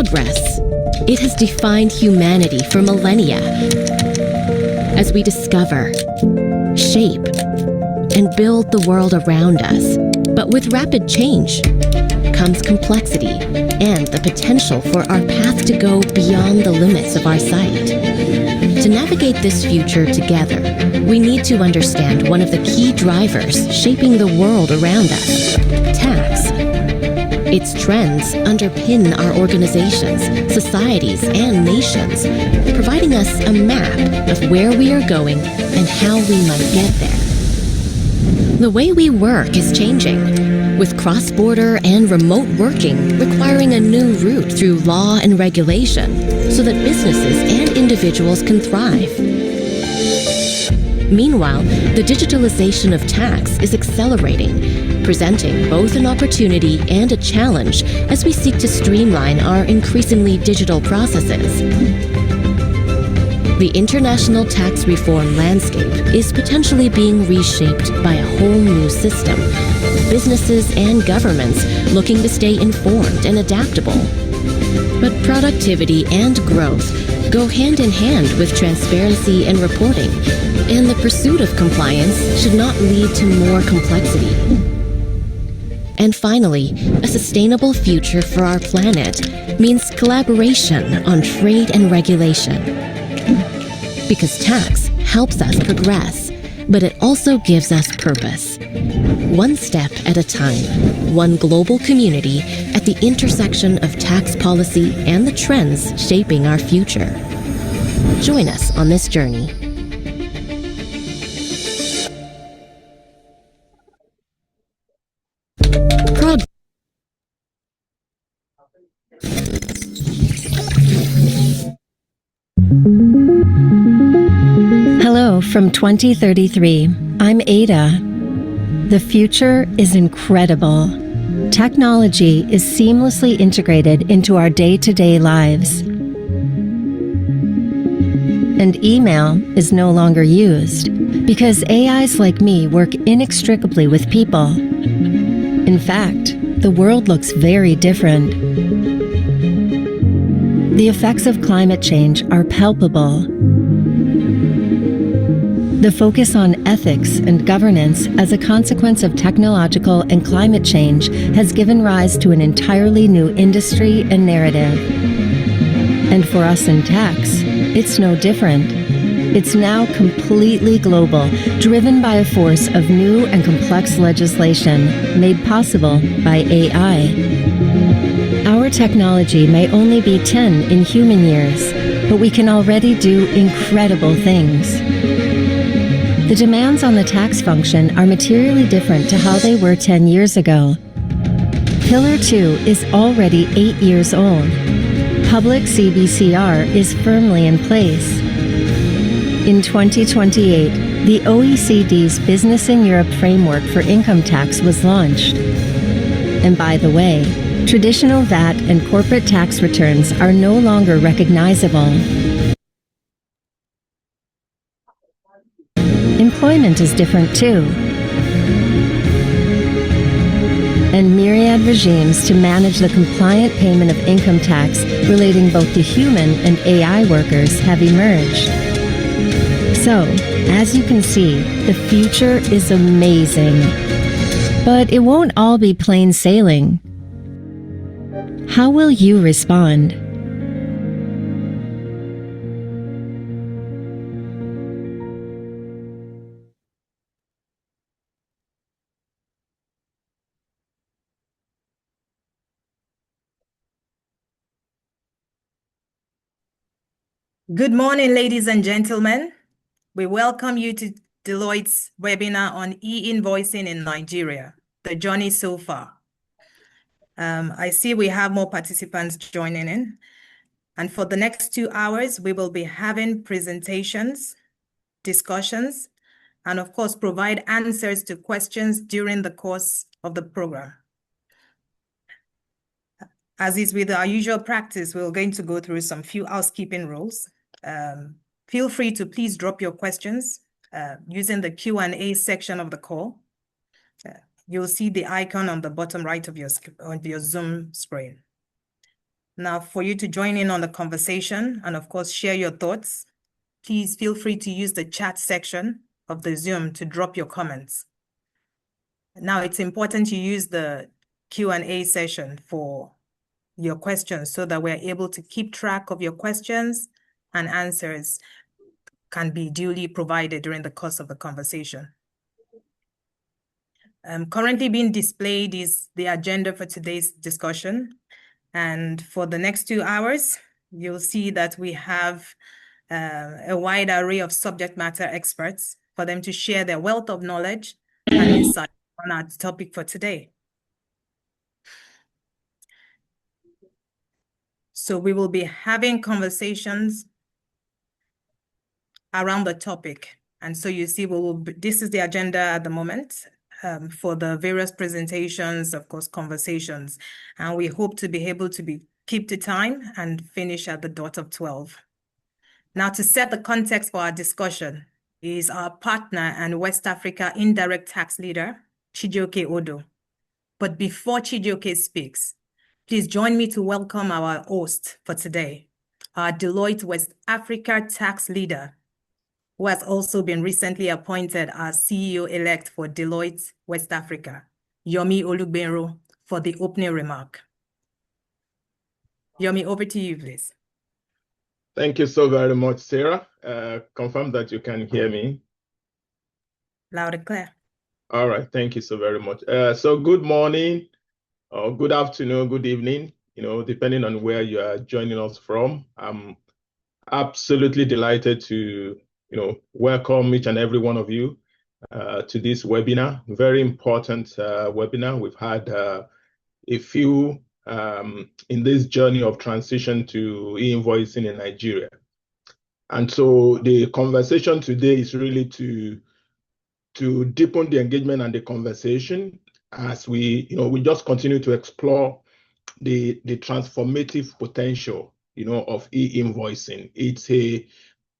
Progress. It has defined humanity for millennia. As we discover, shape, and build the world around us. But with rapid change comes complexity and the potential for our path to go beyond the limits of our sight. To navigate this future together, we need to understand one of the key drivers shaping the world around us: tax. Its trends underpin our organizations, societies, and nations, providing us a map of where we are going and how we might get there. The way we work is changing, with cross-border and remote working requiring a new route through law and regulation so that businesses and individuals can thrive. Meanwhile, the digitalization of tax is accelerating, presenting both an opportunity and a challenge as we seek to streamline our increasingly digital processes. The international tax reform landscape is potentially being reshaped by a whole new system, businesses and governments looking to stay informed and adaptable. But productivity and growth go hand in hand with transparency and reporting, and the pursuit of compliance should not lead to more complexity. And finally, a sustainable future for our planet means collaboration on trade and regulation. Because tax helps us progress, but it also gives us purpose. One step at a time, one global community at the intersection of tax policy and the trends shaping our future. Join us on this journey. Hello from 2033. I'm Ada. The future is incredible. Technology is seamlessly integrated into our day-to-day lives. And email is no longer used because AIs like me work inextricably with people. In fact, the world looks very different. The effects of climate change are palpable. The focus on ethics and governance as a consequence of technological and climate change has given rise to an entirely new industry and narrative. And for us in tax, it's no different. It's now completely global, driven by a force of new and complex legislation made possible by AI. Our technology may only be 10 in human years, but we can already do incredible things. The demands on the tax function are materially different to how they were 10 years ago. Pillar 2 is already 8 years old. Public CBCR is firmly in place. In 2028, the OECD's Business in Europe Framework for Income Tax was launched. And by the way, traditional VAT and corporate tax returns are no longer recognizable. Employment is different too. And myriad regimes to manage the compliant payment of income tax relating both to human and AI workers have emerged. So, as you can see, the future is amazing. But it won't all be plain sailing. How will you respond? Good morning, ladies and gentlemen. We welcome you to Deloitte's webinar on e-invoicing in Nigeria, the journey so far. I see we have more participants joining in. And for the next 2 hours, we will be having presentations, discussions, and of course, provide answers to questions during the course of the program. As is with our usual practice, we're going to go through some few housekeeping rules. Feel free to please drop your questions using the Q&A section of the call. You'll see the icon on the bottom right of your Zoom screen. Now, for you to join in on the conversation and, of course, share your thoughts, please feel free to use the chat section of the Zoom to drop your comments. Now, it's important to use the Q&A session for your questions so that we're able to keep track of your questions and answers can be duly provided during the course of the conversation. Currently being displayed is the agenda for today's discussion. And for the next 2 hours, you'll see that we have a wide array of subject matter experts for them to share their wealth of knowledge and insight on our topic for today. So we will be having conversations around the topic. And so you see, this is the agenda at the moment for the various presentations, of course, conversations. And we hope to be able to keep the time and finish at the dot of 12. Now, to set the context for our discussion is our partner and West Africa indirect tax leader, Chijioke Odo. But before Chijioke speaks, please join me to welcome our host for today, our Deloitte West Africa tax leader, who has also been recently appointed as CEO-elect for Deloitte West Africa, Yomi Olugbenro, for the opening remark. Yomi, over to you, please. Thank you so very much, Sarah. Confirm that you can hear me. Loud and clear. All right, thank you so very much. So good morning, or good afternoon, good evening, depending on where you are joining us from. I'm absolutely delighted to, welcome each and every one of you to this webinar. Very important webinar. We've had a few in this journey of transition to e-invoicing in Nigeria. And so the conversation today is really to deepen the engagement and the conversation as we just continue to explore the transformative potential, of e-invoicing. It's a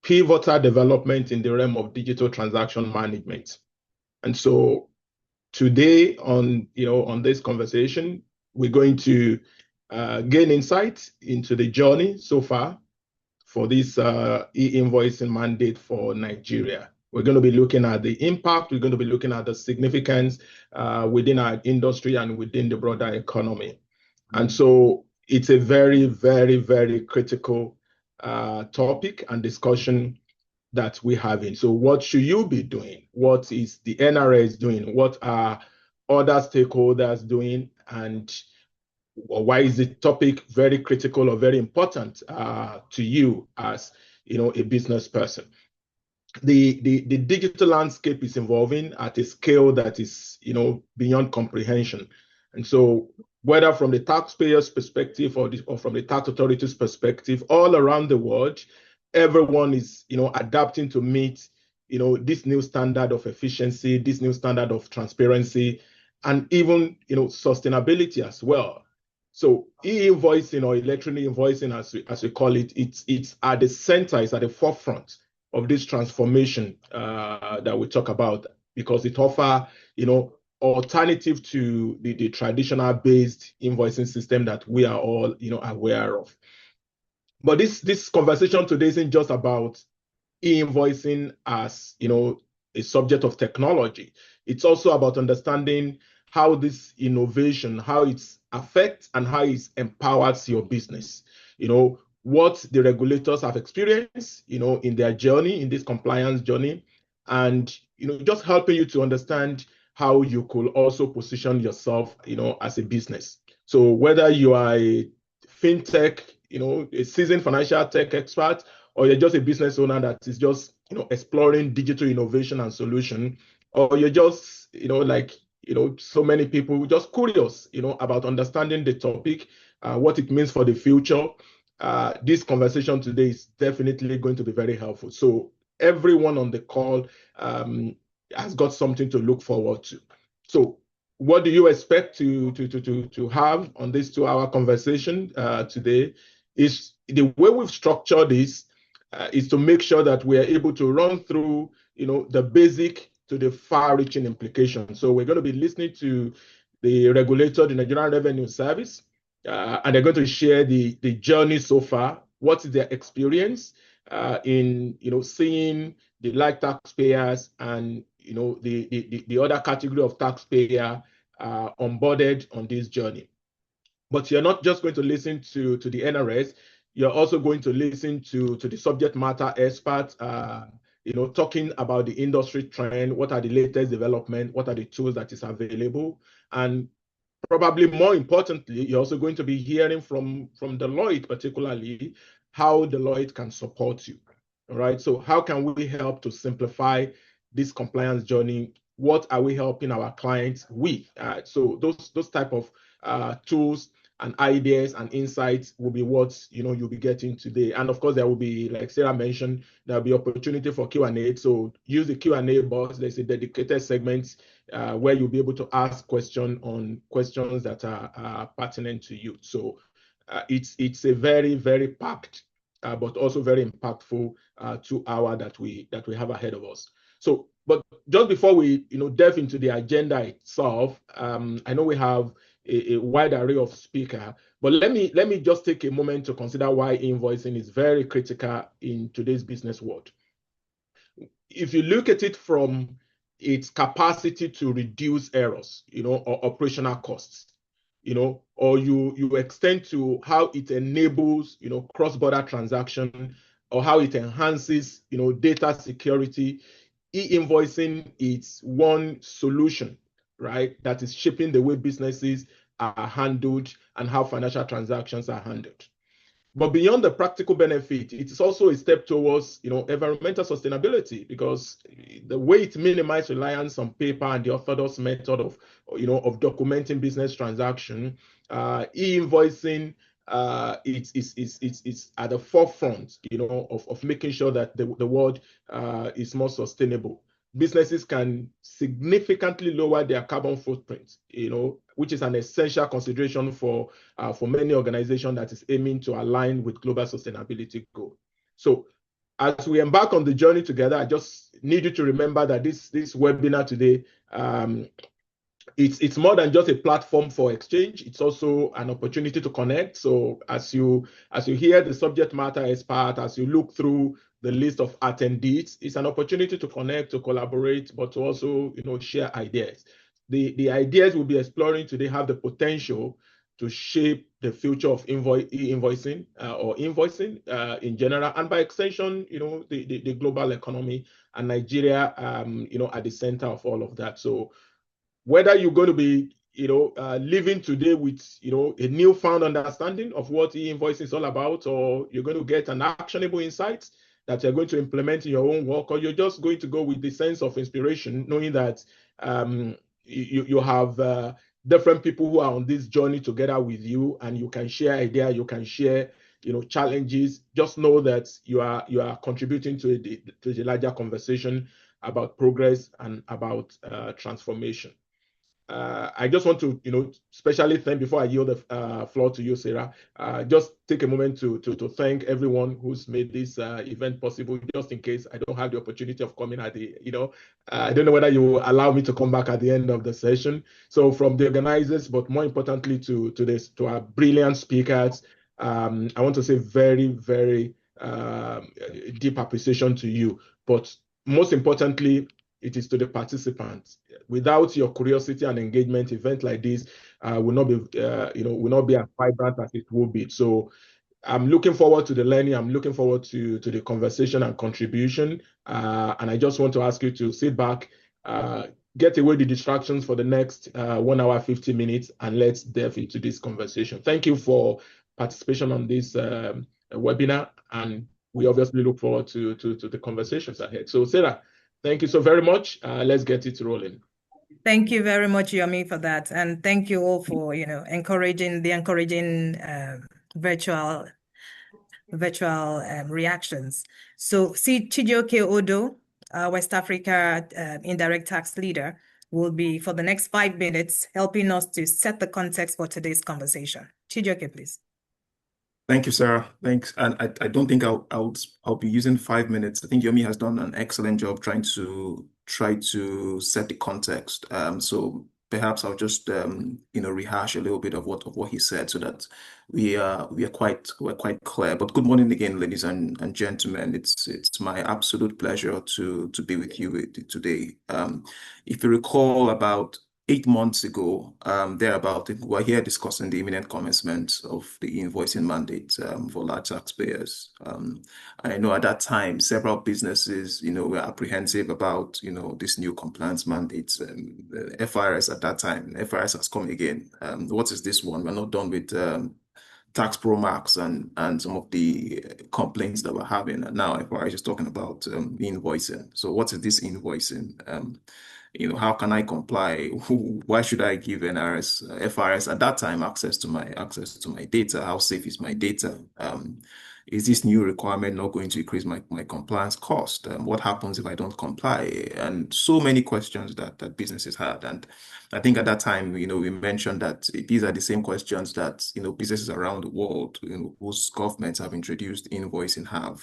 pivotal development in the realm of digital transaction management. And so today on this conversation, we're going to gain insight into the journey so far for this e-invoicing mandate for Nigeria. We're going to be looking at the impact. We're going to be looking at the significance within our industry and within the broader economy. And so it's a very, very, very critical topic and discussion that we're having. So what should you be doing? What is the NRS doing? What are other stakeholders doing? And why is the topic very critical or very important to you as a business person? The digital landscape is evolving at a scale that is beyond comprehension. And so whether from the taxpayer's perspective or from the tax authority's perspective, all around the world, everyone is adapting to meet this new standard of efficiency, this new standard of transparency, and even sustainability as well. So e-invoicing or electronic invoicing, as we call it, it's at the center, it's at the forefront of this transformation that we talk about, because it offers alternative to the traditional based invoicing system that we are all aware of. But this conversation today isn't just about e-invoicing as a subject of technology. It's also about understanding how this innovation, how it affects and how it empowers your business. What the regulators have experienced, in their journey, in this compliance journey, and just helping you to understand how you could also position yourself, as a business. So whether you are a fintech, a seasoned financial tech expert, or you're just a business owner that is just, exploring digital innovation and solution, or you're just, so many people just curious, about understanding the topic, what it means for the future. This conversation today is definitely going to be very helpful. So everyone on the call has got something to look forward to. So what do you expect to have on this 2-hour conversation today? Is the way we've structured this is to make sure that we are able to run through, the basic to the far-reaching implications. So we're going to be listening to the regulator, the Nigerian Revenue Service. and they're going to share the journey so far. What is their experience in seeing the light taxpayers and the other category of taxpayer onboarded on this journey. But you're not just going to listen to the NRS, you're also going to listen to the subject matter experts, talking about the industry trend, what are the latest development, what are the tools that is available. And probably more importantly, you're also going to be hearing from Deloitte, particularly how Deloitte can support you. All right. So how can we help to simplify this compliance journey? What are we helping our clients with? So those type of tools and ideas and insights will be what you'll be getting today. And of course, there will be, like Sarah mentioned, there'll be opportunity for Q&A. So use the Q&A box. There's a dedicated segment where you'll be able to ask questions that are pertinent to you. So it's a very, very packed, but also very impactful 2 hours that we have ahead of us. So, but just before we delve into the agenda itself, I know we have a wide array of speakers, but let me just take a moment to consider why invoicing is very critical in today's business world. If you look at it from its capacity to reduce errors, or operational costs, or you extend to how it enables, cross-border transaction, or how it enhances, data security. E-invoicing is one solution, right, that is shaping the way businesses are handled and how financial transactions are handled. But beyond the practical benefit, it is also a step towards, environmental sustainability, because the way it minimizes reliance on paper and the orthodox method of documenting business transaction, e-invoicing it's at the forefront, of making sure that the world is more sustainable. Businesses can significantly lower their carbon footprint, which is an essential consideration for many organizations that is aiming to align with global sustainability goals. So as we embark on the journey together, I just need you to remember that this webinar today, it's more than just a platform for exchange. It's also an opportunity to connect. So as you hear the subject matter expert, as you look through the list of attendees, it's an opportunity to connect, to collaborate, but to also share ideas. The ideas we'll be exploring today have the potential to shape the future of e-invoicing or invoicing in general, and by extension, the global economy, and Nigeria, at the center of all of that. So whether you're going to be, living today with, a newfound understanding of what e-invoicing is all about, or you're going to get an actionable insight that you're going to implement in your own work, or you're just going to go with the sense of inspiration, knowing that you have different people who are on this journey together with you, and you can share ideas, you can share, challenges. Just know that you are contributing to the larger conversation about progress and about transformation. I just want to, especially thank, before I yield the floor to you, Sarah, just take a moment to thank everyone who's made this event possible. Just in case I don't have the opportunity of coming at the, I don't know whether you will allow me to come back at the end of the session. So from the organizers, but more importantly to our brilliant speakers, I want to say very, very deep appreciation to you. But most importantly, it is to the participants. Without your curiosity and engagement, event like this will not be as vibrant as it will be. So I'm looking forward to the learning. I'm looking forward to the conversation and contribution. And I just want to ask you to sit back, get away the distractions for the next 1 hour, 50 minutes, and let's delve into this conversation. Thank you for participation on this webinar, and we obviously look forward to the conversations ahead. So Sarah, thank you so very much. Let's get it rolling. Thank you very much, Yomi, for that. And thank you all for, encouraging virtual reactions. So Chijioke Odo, West Africa indirect tax leader, will be, for the next 5 minutes, helping us to set the context for today's conversation. Chijioke, please. Thank you, Sarah. Thanks. And I don't think I'll be using 5 minutes. I think Yomi has done an excellent job trying to set the context. So perhaps I'll just rehash a little bit of what he said so that we're quite clear. But good morning again, ladies and gentlemen. It's my absolute pleasure to be with you today. If you recall, about 8 months ago, thereabout, we were here discussing the imminent commencement of the e-invoicing mandate for large taxpayers. I know at that time, several businesses, were apprehensive about, this new compliance mandate. The FRS at that time, FRS has come again. What is this one? We're not done with Tax Pro Max and some of the complaints that we're having. And now FRS is talking about invoicing. So what is this invoicing? How can I comply? Why should I give FRS at that time access to my data? How safe is my data? Is this new requirement not going to increase my compliance cost? What happens if I don't comply? And so many questions that businesses had. And I think at that time, we mentioned that these are the same questions that, businesses around the world, whose governments have introduced invoicing have.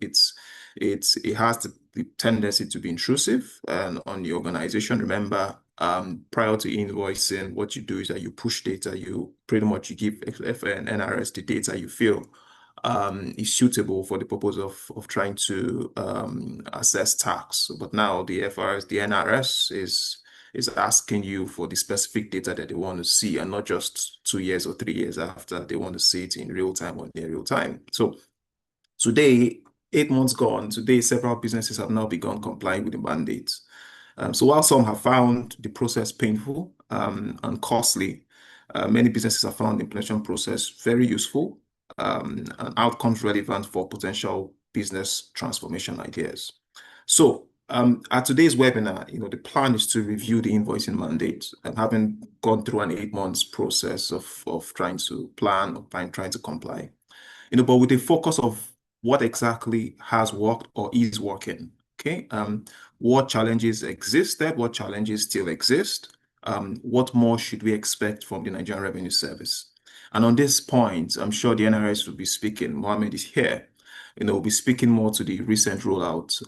It has the tendency to be intrusive on the organization. Remember, prior to invoicing, what you do is that you push data. You give NRS the data you feel is suitable for the purpose of trying to assess tax. But now the NRS is asking you for the specific data that they want to see, and not just 2 years or 3 years after. They want to see it in real time or near real time. So today, 8 months gone, today several businesses have now begun complying with the mandates. So while some have found the process painful and costly, many businesses have found the implementation process very useful and outcomes relevant for potential business transformation ideas. So at today's webinar, the plan is to review the invoicing mandate, and having gone through an 8 months process of trying to plan or trying to comply, but with a focus of what exactly has worked or is working. Okay, what challenges existed, what challenges still exist, what more should we expect from the Nigerian Revenue Service? And on this point, I'm sure the NRS will be speaking. Mohammed is here. We'll be speaking more to the recent rollout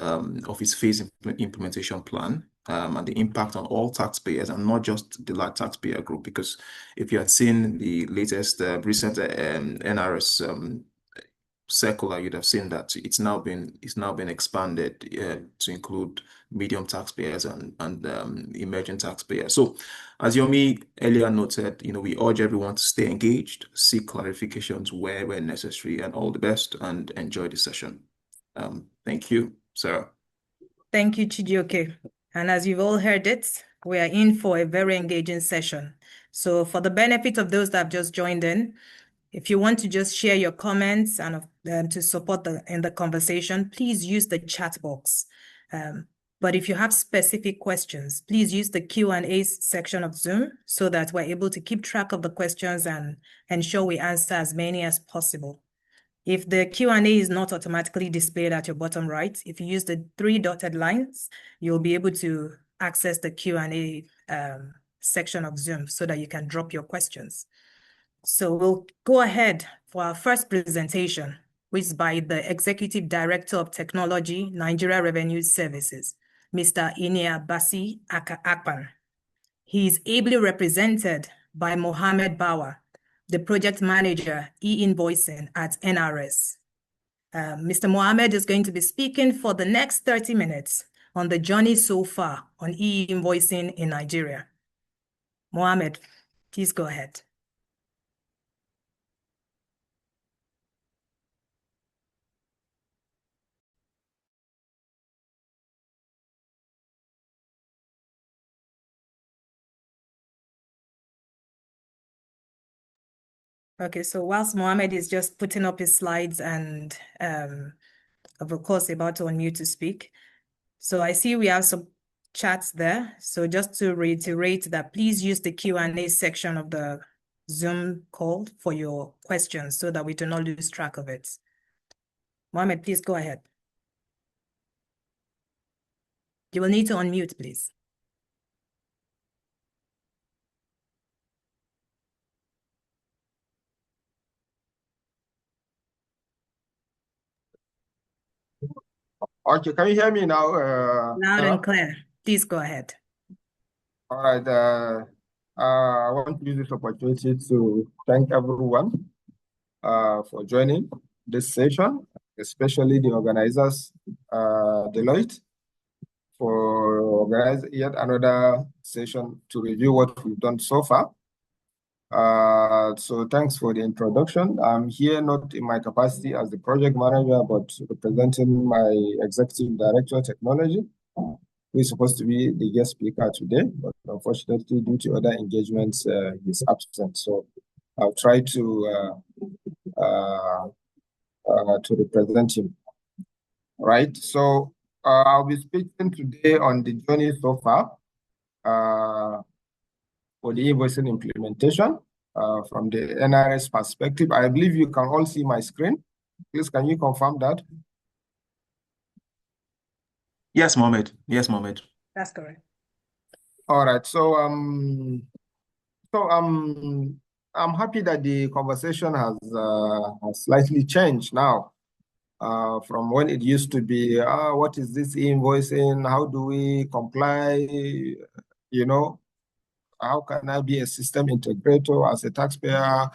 of its phase implementation plan and the impact on all taxpayers and not just the large taxpayer group. Because if you had seen the latest recent NRS circular, you'd have seen that it's now been expanded to include medium taxpayers and emerging taxpayers. So, as Yomi earlier noted, we urge everyone to stay engaged, seek clarifications where necessary, and all the best, and enjoy the session. Thank you, Sarah. Thank you, Chijioke. And as you've all heard it, we are in for a very engaging session. So for the benefit of those that have just joined in, if you want to just share your comments and to support in the conversation, please use the chat box. But if you have specific questions, please use the Q&A section of Zoom so that we're able to keep track of the questions and ensure we answer as many as possible. If the Q&A is not automatically displayed at your bottom right, if you use the 3 dotted lines, you'll be able to access the Q&A section of Zoom so that you can drop your questions. So we'll go ahead for our first presentation, which is by the Executive Director of Technology, Nigeria Revenue Services, Mr. Inia Basi Akpan. He is ably represented by Mohammed Bawa, the Project Manager, E-invoicing at NRS. Mr. Mohammed is going to be speaking for the next 30 minutes on the journey so far on e-invoicing in Nigeria. Mohammed, please go ahead. Okay, so whilst Mohammed is just putting up his slides and of course about to unmute to speak. So I see we have some chats there. So just to reiterate that, please use the Q&A section of the Zoom call for your questions so that we do not lose track of it. Mohammed, please go ahead. You will need to unmute, please. Okay, can you hear me now? Loud and clear. Please go ahead. All right. I want to use this opportunity to thank everyone for joining this session, especially the organizers, Deloitte, for organizing yet another session to review what we've done so far. So thanks for the introduction. I'm here not in my capacity as the project manager, but representing my executive director of technology, who is supposed to be the guest speaker today, but unfortunately, due to other engagements, he's absent. So I'll try to represent him. Right. So I'll be speaking today on the journey so far for the e-invoicing implementation from the NRS perspective. I believe you can all see my screen. Please, can you confirm that? Yes, Mohammed. Yes, Mohammed. That's correct. All right. So I'm happy that the conversation has slightly changed now from when it used to be, what is this e-invoicing? How do we comply? You know, how can I be a system integrator as a taxpayer?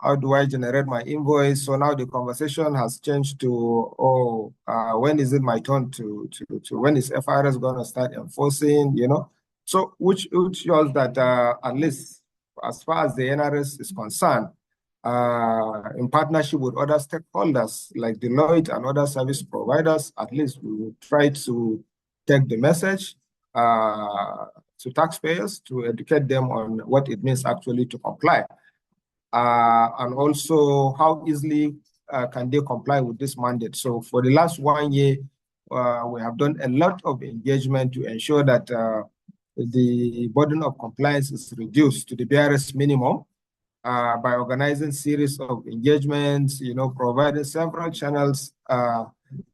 How do I generate my invoice? So now the conversation has changed to, when is it my turn to when is FRS going to start enforcing, you know? So which shows that at least as far as the NRS is concerned, in partnership with other stakeholders like Deloitte and other service providers, at least we will try to take the message to taxpayers to educate them on what it means actually to comply. And also how easily can they comply with this mandate. So for the last 1 year, we have done a lot of engagement to ensure that the burden of compliance is reduced to the barest minimum by organizing series of engagements, you know, providing several channels to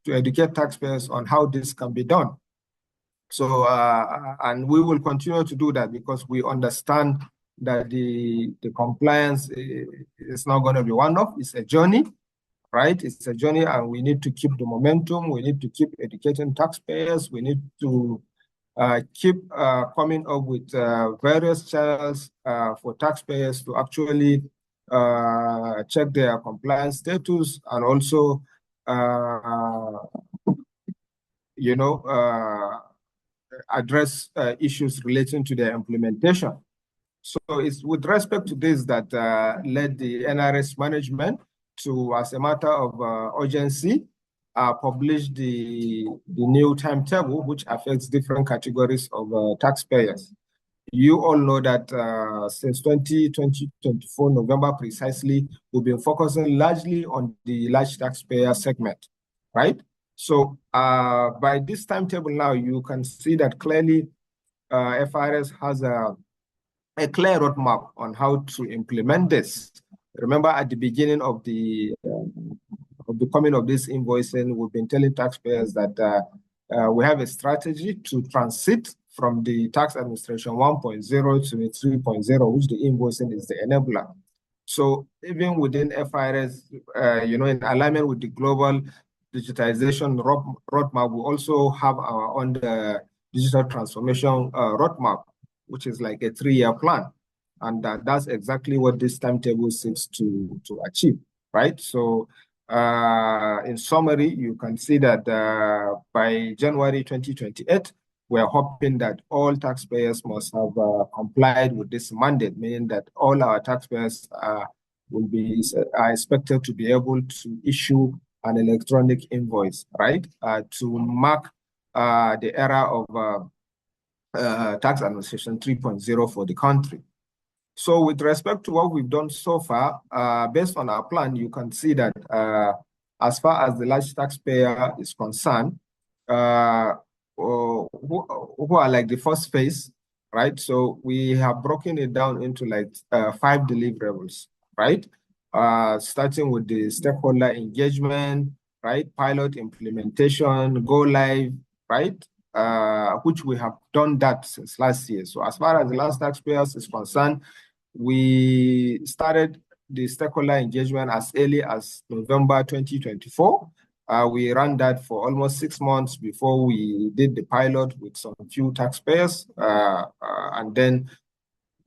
educate taxpayers on how this can be done. So, and we will continue to do that because we understand that the compliance is not going to be one-off. It's a journey, right? It's a journey, and we need to keep the momentum. We need to keep educating taxpayers. We need to keep coming up with various channels for taxpayers to actually check their compliance status and also, you know, address issues relating to their implementation. So it's with respect to this that led the NRS management to, as a matter of urgency, publish the new timetable, which affects different categories of taxpayers. You all know that since 2024 November precisely, we've been focusing largely on the large taxpayer segment, right? So by this timetable now, you can see that clearly FRS has a clear roadmap on how to implement this. Remember, at the beginning of the coming of this invoicing, we've been telling taxpayers that we have a strategy to transit from the tax administration 1.0 to the 3.0, which the invoicing is the enabler. So even within FRS, you know, in alignment with the global digitization roadmap, we also have our own digital transformation roadmap, which is like a 3-year plan. And that's exactly what this timetable seeks to achieve, right? So in summary, you can see that by January 2028, we're hoping that all taxpayers must have complied with this mandate, meaning that all our taxpayers are expected to be able to issue an electronic invoice, right? To mark the era of tax administration 3.0 for the country. So with respect to what we've done so far, based on our plan, you can see that as far as the large taxpayer is concerned, who are like the first phase, right? So we have broken it down into like 5 deliverables, right? Starting with the stakeholder engagement, right? Pilot implementation, go live, right? Which we have done that since last year. So as far as the large taxpayers is concerned, we started the stakeholder engagement as early as November 2024. We ran that for almost 6 months before we did the pilot with some few taxpayers. And then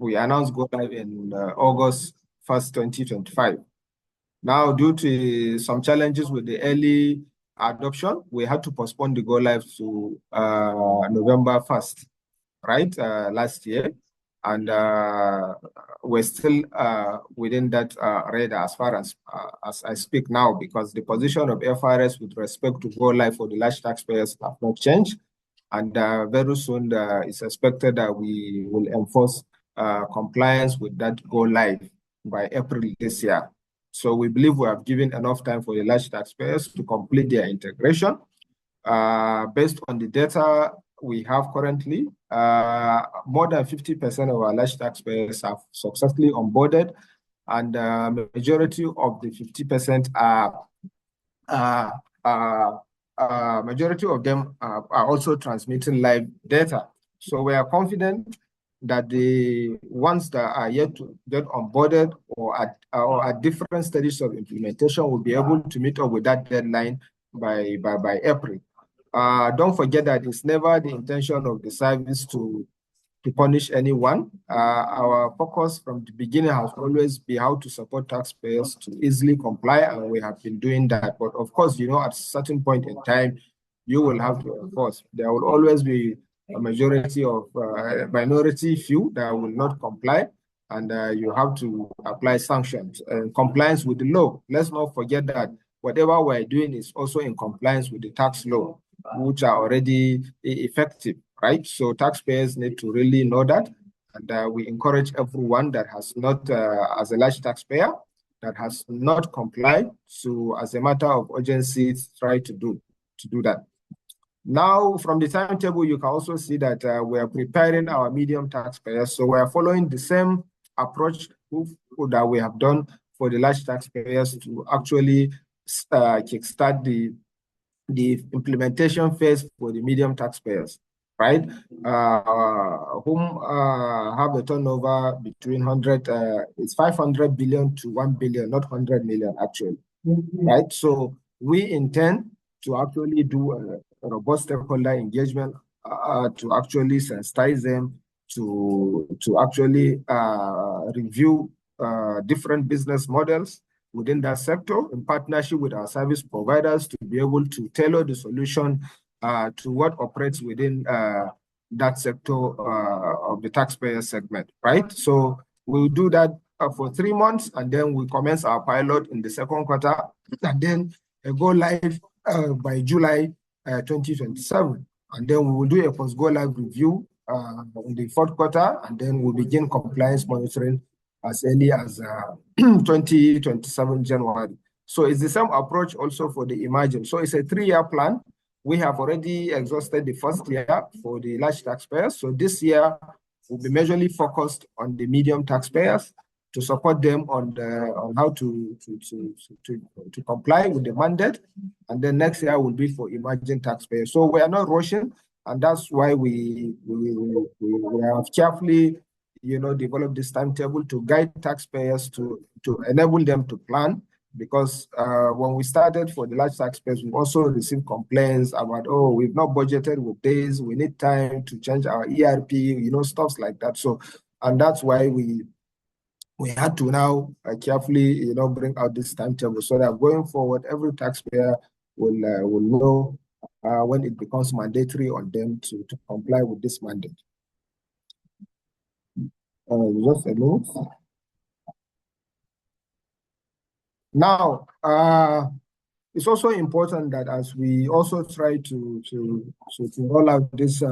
we announced go live in August 1st, 2025. Now, due to some challenges with the early adoption, we had to postpone the go live to November 1st, right, last year. And we're still within that radar as far as I speak now, because the position of FRS with respect to go live for the large taxpayers have not changed. And very soon it's expected that we will enforce compliance with that go live by April this year. So we believe we have given enough time for the large taxpayers to complete their integration. Based on the data we have currently, more than 50% of our large taxpayers have successfully onboarded, and majority of the 50% majority of them are also transmitting live data. So we are confident that the ones that are yet to get onboarded or at different stages of implementation will be able to meet up with that deadline by April. Don't forget that it's never the intention of the service to punish anyone. Our focus from the beginning has always been how to support taxpayers to easily comply, and we have been doing that. But of course, you know, at a certain point in time, you will have to enforce. There will always be a majority of minority few that will not comply, and you have to apply sanctions and compliance with the law. Let's not forget that whatever we're doing is also in compliance with the tax law, which are already effective, right? So taxpayers need to really know that. And we encourage everyone that has not, as a large taxpayer, that has not complied, so as a matter of urgency, try to do that. Now, from the timetable, you can also see that we are preparing our medium taxpayers. So we are following the same approach that we have done for the large taxpayers to actually kickstart the implementation phase for the medium taxpayers, right? Whom have a turnover between 500 billion to 1 billion, not 100 million actually, right? So we intend to actually do a robust stakeholder engagement to actually sensitize them, to actually review different business models within that sector in partnership with our service providers to be able to tailor the solution to what operates within that sector of the taxpayer segment, right? So we'll do that for 3 months, and then we commence our pilot in the second quarter, and then go live by July 2027. And then we will do a post-go live review in the fourth quarter, and then we'll begin compliance monitoring as early as 2027 January. So it's the same approach also for the emerging. So it's a 3-year plan. We have already exhausted the first year for the large taxpayers. So this year will be majorly focused on the medium taxpayers to support them on how to comply with the mandate. And then next year will be for emerging taxpayers. So we are not rushing, and that's why we have carefully, you know, develop this timetable to guide taxpayers to enable them to plan. Because when we started for the large taxpayers, we also received complaints about, oh, we've not budgeted with this, we need time to change our ERP, you know, stuff like that. So, and that's why we had to now carefully, you know, bring out this timetable so that going forward, every taxpayer will know when it becomes mandatory on them to comply with this mandate. Just a minute. Now, it's also important that as we also try to roll out this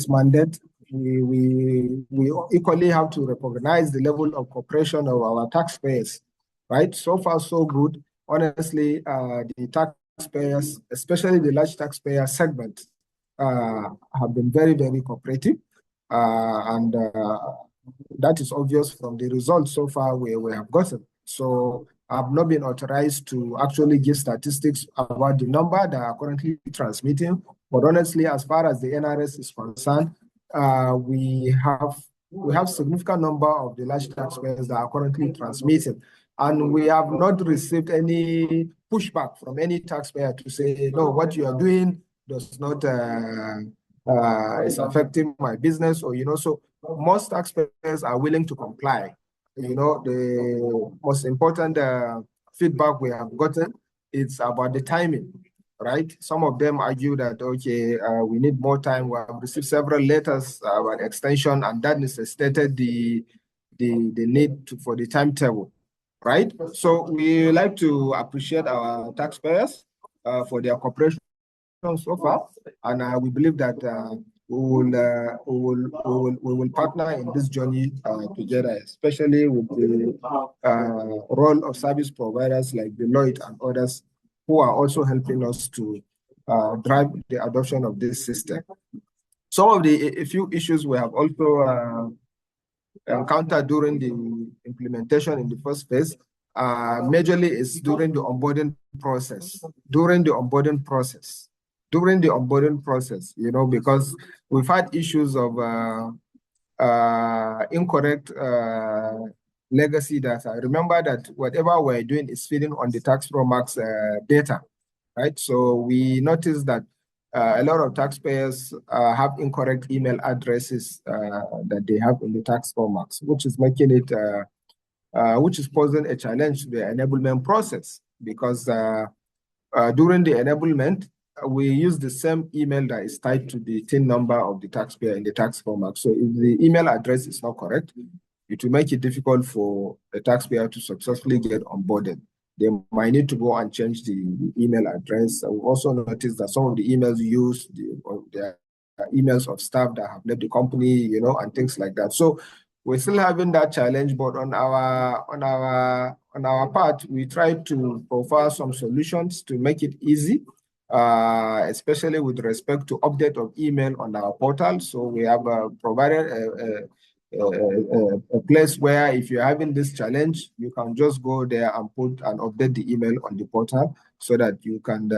mandate, we equally have to recognize the level of cooperation of our taxpayers, right? So far, so good. Honestly, the taxpayers, especially the large taxpayer segment, have been very, very cooperative. And that is obvious from the results so far we have gotten. So I've not been authorized to actually give statistics about the number that are currently transmitting. But honestly, as far as the NRS is concerned, we have significant number of the large taxpayers that are currently transmitting. And we have not received any pushback from any taxpayer to say, no, what you are doing does not it's affecting my business, or, so most taxpayers are willing to comply. The most important feedback we have gotten is about the timing, right? Some of them argue that, okay, we need more time. We have received several letters about extension, and that necessitated the need for the timetable, right? So we like to appreciate our taxpayers for their cooperation so far, and we believe that we will partner in this journey together, especially with the role of service providers like Deloitte and others who are also helping us to drive the adoption of this system. Some of a few issues we have also encountered during the implementation in the first phase, majorly is during the onboarding process. Because we've had issues of incorrect legacy data. Remember that whatever we're doing is feeding on the tax pro max data, right? So we noticed that a lot of taxpayers have incorrect email addresses that they have in the tax pro max, which is making it, which is posing a challenge to the enablement process, because during the enablement, we use the same email that is tied to the TIN number of the taxpayer in the tax format. So if the email address is not correct, it will make it difficult for the taxpayer to successfully get onboarded. They might need to go and change the email address. We also noticed that some of the emails used, the emails of staff that have left the company, and things like that. So we're still having that challenge, but on our part, we try to offer some solutions to make it easy, especially with respect to update of email on our portal. So we have provided a place where if you're having this challenge, you can just go there and put and update the email on the portal so that you can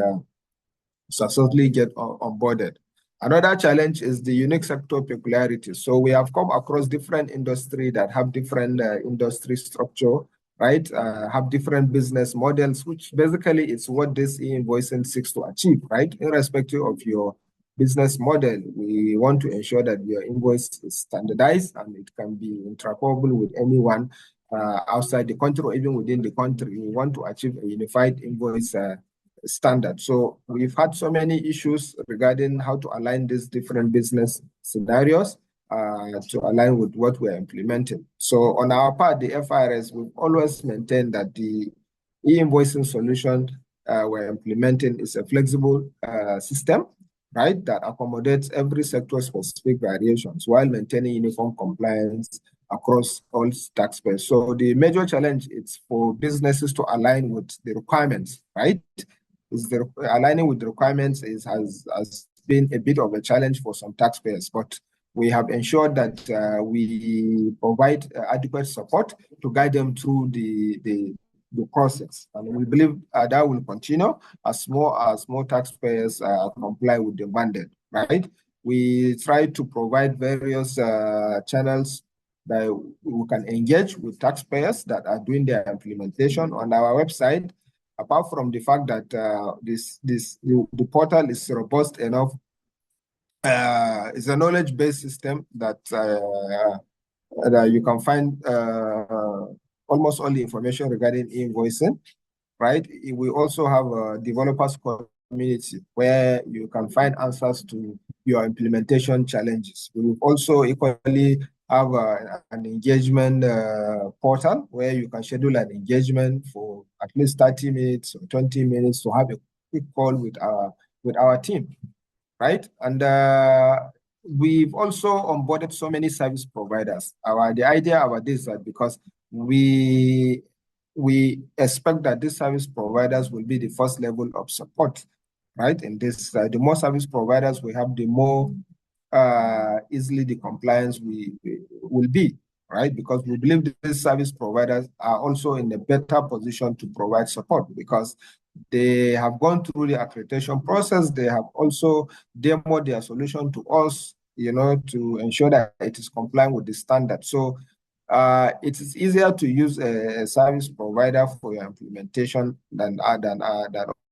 successfully get onboarded. Another challenge is the unique sector peculiarities. So we have come across different industry that have different industry structure, right? Have different business models, which basically is what this e-invoicing seeks to achieve, right? Irrespective of your business model, we want to ensure that your invoice is standardized and it can be interoperable with anyone outside the country or even within the country. We want to achieve a unified invoice standard. So we've had so many issues regarding how to align these different business scenarios to align with what we're implementing. So on our part, the FRS, we've always maintained that the e-invoicing solution we're implementing is a flexible system, right, that accommodates every sector-specific variations while maintaining uniform compliance across all taxpayers. So the major challenge is for businesses to align with the requirements, right? Aligning with the requirements has been a bit of a challenge for some taxpayers, but we have ensured that we provide adequate support to guide them through the process, and we believe that will continue as more taxpayers comply with the mandate. Right? We try to provide various channels that we can engage with taxpayers that are doing their implementation on our website. Apart from the fact that the portal is robust enough, it's a knowledge-based system that you can find almost all the information regarding e-invoicing, right? We also have a developers community where you can find answers to your implementation challenges. We also equally have an engagement portal where you can schedule an engagement for at least 30 minutes or 20 minutes to have a quick call with our team, right? And we've also onboarded so many service providers. The idea about this is that because we expect that these service providers will be the first level of support, right? In this, the more service providers we have, the more easily the compliance will be, right? Because we believe these service providers are also in a better position to provide support because they have gone through the accreditation process. They have also demoed their solution to us, to ensure that it is compliant with the standard. So it is easier to use a service provider for your implementation than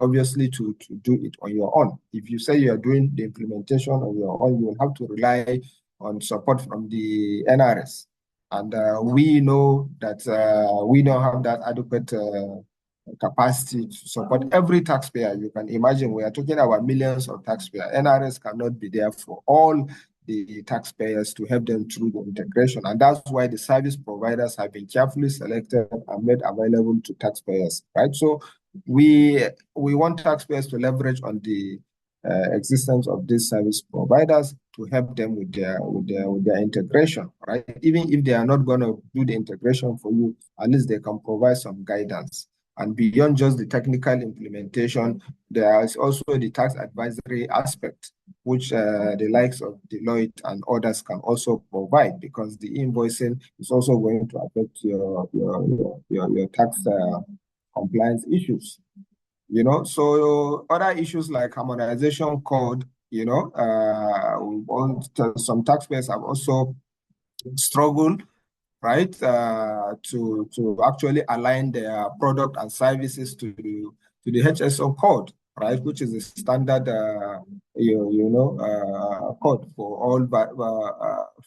obviously to do it on your own. If you say you are doing the implementation on your own, you will have to rely on support from the NRS. And we know that we don't have that adequate capacity to support every taxpayer. You can imagine we are talking about millions of taxpayers. NRS cannot be there for all the taxpayers to help them through the integration. And that's why the service providers have been carefully selected and made available to taxpayers, right? So we want taxpayers to leverage on the existence of these service providers to help them with their integration, right? Even if they are not going to do the integration for you, at least they can provide some guidance. And beyond just the technical implementation, there is also the tax advisory aspect, which the likes of Deloitte and others can also provide, because the invoicing is also going to affect your tax compliance issues. You know, so other issues like harmonization code, you know, some taxpayers have also struggled, right, to actually align their product and services to the HSO code, right, which is a standard, code for all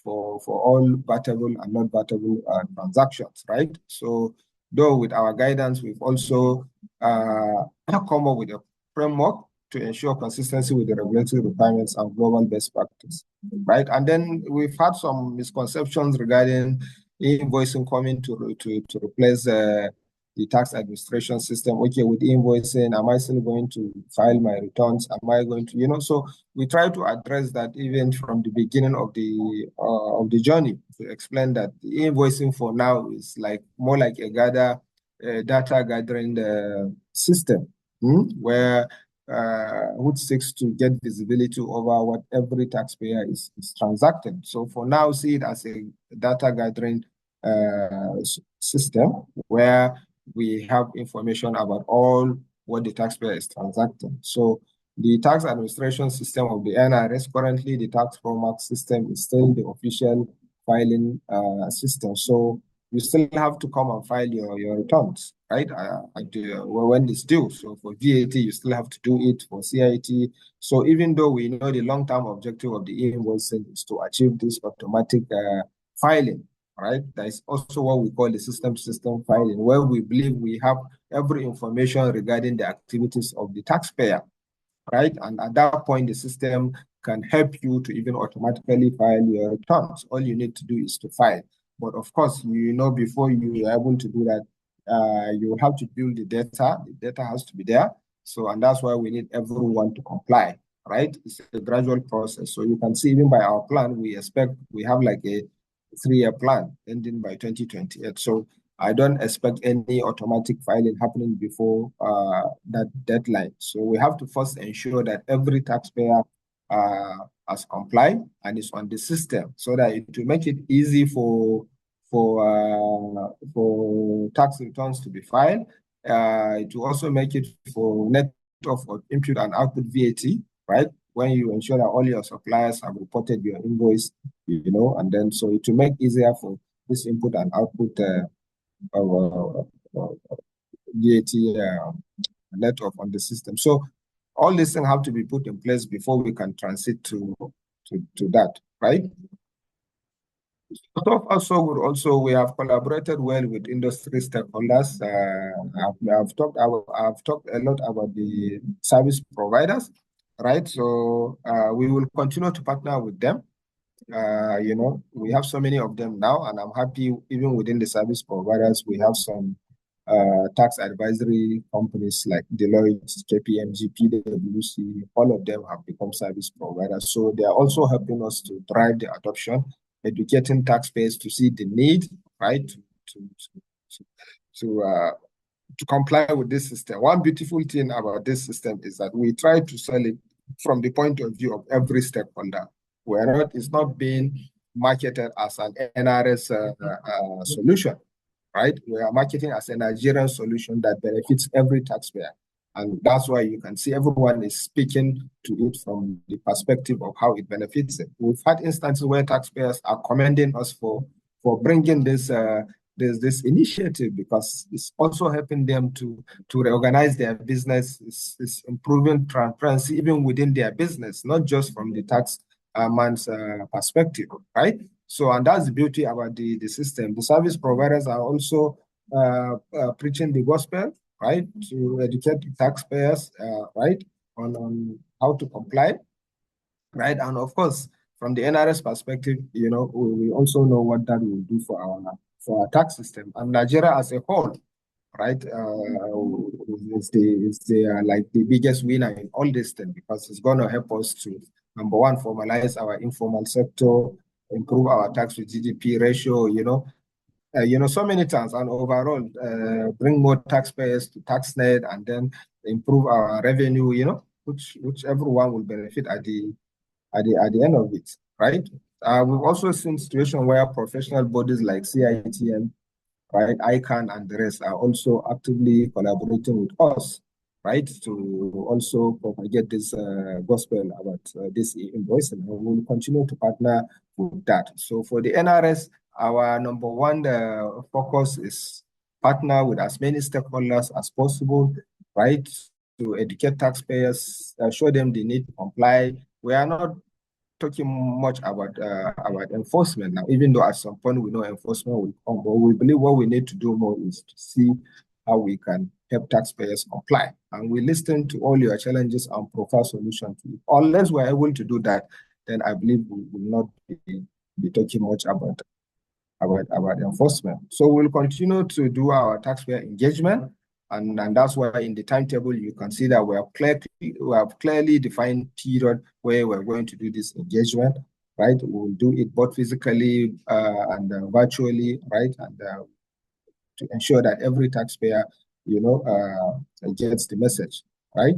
for all vatable and not vatable transactions, right? So, though with our guidance, we've also come up with a framework to ensure consistency with the regulatory requirements and global best practice, right? And then we've had some misconceptions regarding invoicing coming to replace the tax administration system. Okay, with invoicing, am I still going to file my returns? Am I going to, you know? So we try to address that even from the beginning of the journey, to explain that the invoicing for now is like more like a data gathering system, where which seeks to get visibility over what every taxpayer is transacting. So for now, see it as a data gathering system where we have information about all what the taxpayer is transacting. So the tax administration system of the NRS, currently the tax format system is still the official filing system. So you still have to come and file your returns, right? When it's due. So for VAT, you still have to do it. For CIT. So even though we know the long-term objective of the e-invoicing is to achieve this automatic filing, right? That is also what we call the system filing, where we believe we have every information regarding the activities of the taxpayer, right? And at that point, the system can help you to even automatically file your returns. All you need to do is to file. But of course, you know, before you are able to do that, you have to build the data. The data has to be there. So, and that's why we need everyone to comply, right? It's a gradual process. So you can see even by our plan, we have like a 3-year plan ending by 2028. So I don't expect any automatic filing happening before that deadline. So we have to first ensure that every taxpayer has complied and is on the system, so that it will make it easy for tax returns to be filed. It will also make it for net of input and output VAT, right? When you ensure that all your suppliers have reported your invoice, you know, and then so it will make easier for this input and output VAT net off on the system. So all these things have to be put in place before we can transit to that, right? Also, we have collaborated well with industry stakeholders. I've talked a lot about the service providers, right? So we will continue to partner with them. You know, we have so many of them now, and I'm happy even within the service providers, we have some tax advisory companies like Deloitte, KPMG, PwC, all of them have become service providers. So they are also helping us to drive the adoption, educating taxpayers to see the need, right, to comply with this system. One beautiful thing about this system is that we try to sell it from the point of view of every stakeholder. It's not being marketed as an NRS solution, right? We are marketing as a Nigerian solution that benefits every taxpayer. And that's why you can see everyone is speaking to it from the perspective of how it benefits them. We've had instances where taxpayers are commending us for bringing this this initiative, because it's also helping them to reorganize their business. It's improving transparency even within their business, not just from the tax man's perspective, right? So, and that's the beauty about the system. The service providers are also preaching the gospel, right, to educate the taxpayers, right, on how to comply, right? And of course, from the NRS perspective, you know, we also know what that will do for our tax system. And Nigeria as a whole, right, is the like the biggest winner in all this thing, because it's going to help us to, number one, formalize our informal sector, improve our tax to GDP ratio, you know, so many times, and overall bring more taxpayers to TaxNet, and then improve our revenue, you know, which everyone will benefit at the end of it, right? We've also seen situation where professional bodies like CITN, right, ICANN, and the rest are also actively collaborating with us, right, to also propagate this gospel about this e-invoicing. And we'll continue to partner with that. So for the NRS, our number one focus is partner with as many stakeholders as possible, right, to educate taxpayers, show them the need to comply. We are not talking much about enforcement now, even though at some point we know enforcement will come, but we believe what we need to do more is to see how we can help taxpayers comply. And we listen to all your challenges and provide solutions to it. Unless we're able to do that, then I believe we will not be talking much about enforcement. So we'll continue to do our taxpayer engagement, and that's why in the timetable you can see that we have clearly defined period where we're going to do this engagement, right? We'll do it both physically and virtually, right? And to ensure that every taxpayer, you know, gets the message, right?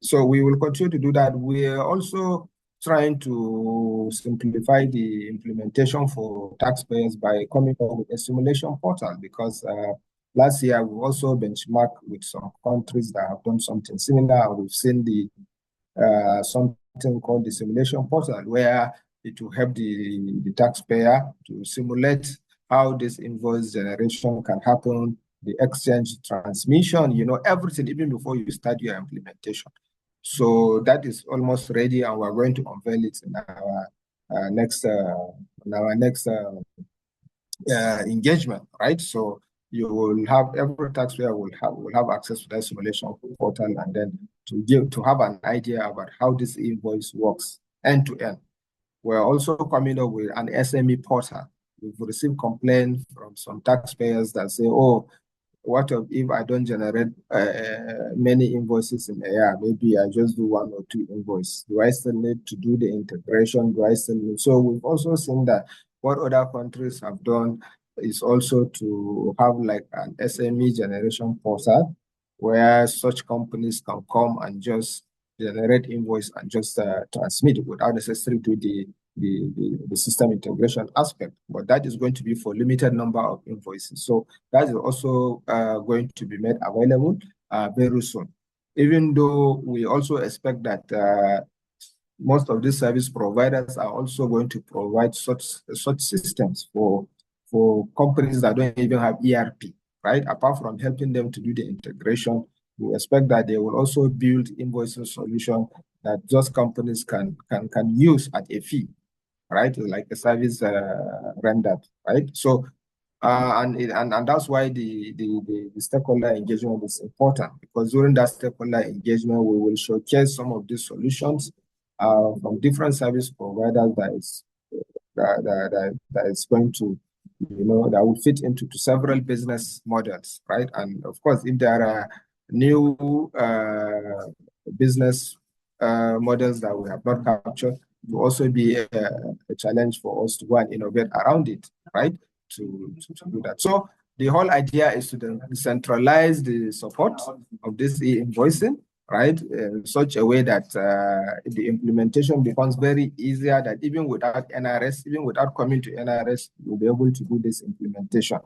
So we will continue to do that. We're also trying to simplify the implementation for taxpayers by coming up with a simulation portal, because last year we also benchmarked with some countries that have done something similar, and we've seen the something called the simulation portal, where it will help the taxpayer to simulate how this invoice generation can happen, the exchange, transmission, you know, everything, even before you start your implementation. So that is almost ready, and we're going to unveil it in our next engagement, right? So you will have, every taxpayer will have access to that simulation portal, and then to have an idea about how this invoice works end to end. We're also coming up with an SME portal. We've received complaints from some taxpayers that say, oh, what if I don't generate many invoices in a year? Maybe I just do 1 or 2 invoices. Do I still need to do the integration? Do I still need? So we've also seen that what other countries have done is also to have like an SME generation portal where such companies can come and just generate invoice and just transmit it without necessarily do the system integration aspect. But that is going to be for limited number of invoices. So that is also going to be made available very soon. Even though we also expect that most of these service providers are also going to provide such systems for companies that don't even have ERP, right? Apart from helping them to do the integration, we expect that they will also build invoicing solution that just companies can use at a fee, right? Like a service rendered, right? So, and that's why the stakeholder engagement is important, because during that stakeholder engagement, we will showcase some of these solutions from different service providers that is going to, you know, that will fit into several business models, right? And of course, if there are new business models that we have not captured, it will also be a challenge for us to go and innovate around it, right? To do that. So the whole idea is to decentralize the support of this e-invoicing, right, in such a way that the implementation becomes very easier, that even without NRS, even without coming to NRS, you'll be able to do this implementation.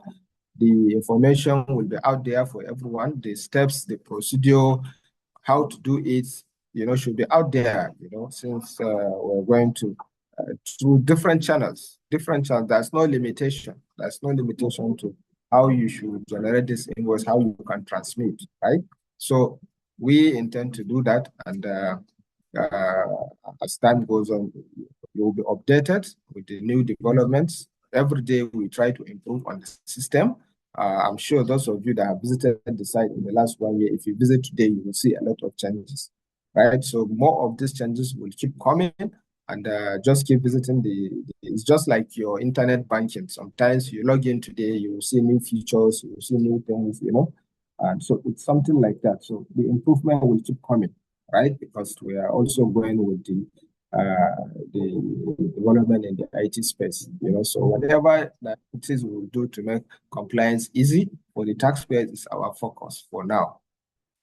The information will be out there for everyone. The steps, the procedure, how to do it, you know, should be out there, you know, since we're going to through different channels. There's no limitation, There's no limitation to how you should generate this invoice, how you can transmit, right? So we intend to do that, and as time goes on, you will be updated with the new developments. Every day we try to improve on the system. I'm sure those of you that have visited the site in the last 1 year, if you visit today, you will see a lot of changes, right? So more of these changes will keep coming, and just keep visiting it's just like your internet banking. Sometimes you log in today, you will see new features, you will see new things, and so it's something like that. So the improvement will keep coming, right? Because we are also going with the development in the IT space, so whatever that it is we will do to make compliance easy for the taxpayers is our focus for now.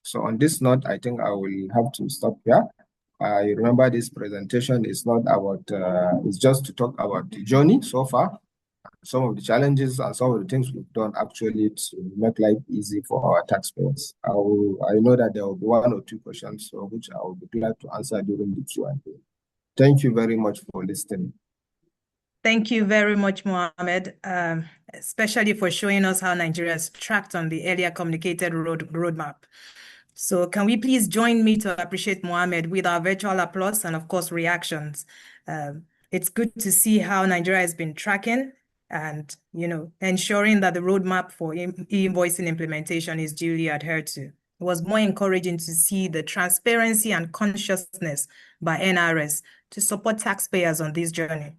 So on this note, I think I will have to stop here. You remember this presentation is not about, it's just to talk about the journey so far, some of the challenges and some of the things we've done actually to make life easy for our taxpayers. I know that there will be 1 or 2 questions, so which I will be glad to answer during the Q&A. Thank you very much for listening. Thank you very much, Mohammed, especially for showing us how Nigeria is tracked on the earlier communicated roadmap. So can we please join me to appreciate Mohammed with our virtual applause and, of course, reactions. It's good to see how Nigeria has been tracking and, ensuring that the roadmap for e-invoicing implementation is duly adhered to. It was more encouraging to see the transparency and consciousness by NRS to support taxpayers on this journey,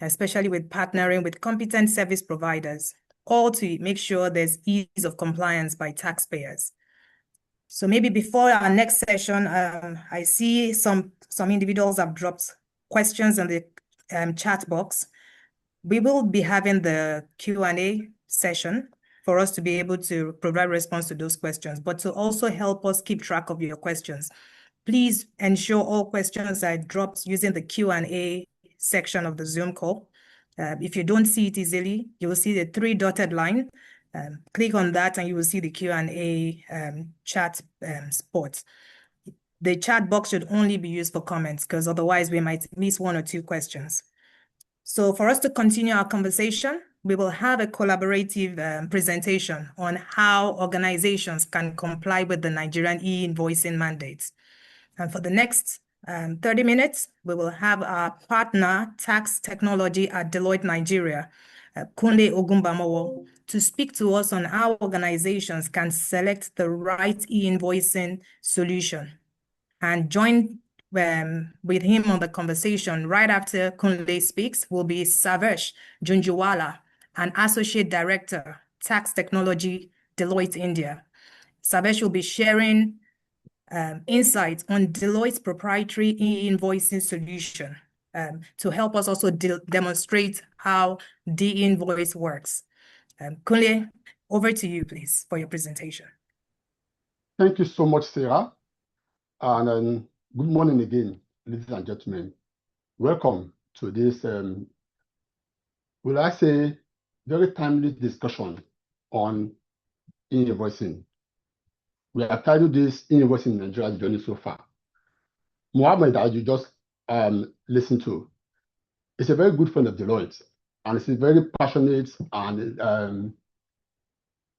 especially with partnering with competent service providers, all to make sure there's ease of compliance by taxpayers. So maybe before our next session, I see some individuals have dropped questions in the chat box. We will be having the Q&A session for us to be able to provide response to those questions, but to also help us keep track of your questions. Please ensure all questions are dropped using the Q&A section of the Zoom call. If you don't see it easily, you will see the 3 dotted line. Click on that and you will see the Q&A chat spot. The chat box should only be used for comments because otherwise we might miss 1 or 2 questions. So for us to continue our conversation, we will have a collaborative presentation on how organizations can comply with the Nigerian e-invoicing mandates. And for the next 30 minutes, we will have our partner, Tax Technology at Deloitte Nigeria, Kunle Ogumbamowo, to speak to us on how organizations can select the right e-invoicing solution. And join with him on the conversation right after Kunle speaks will be Savesh Junjuwala, an Associate Director, Tax Technology, Deloitte India. Savesh will be sharing insights on Deloitte's proprietary e-invoicing solution to help us also demonstrate how the invoice works. Kunle, over to you, please, for your presentation. Thank you so much, Sarah. And good morning again, ladies and gentlemen. Welcome to this, will I say, very timely discussion on e-invoicing. We have titled this e-invoicing in Nigeria's journey so far. Mohammed, as you just listened to, is a very good friend of Deloitte, and is a very passionate and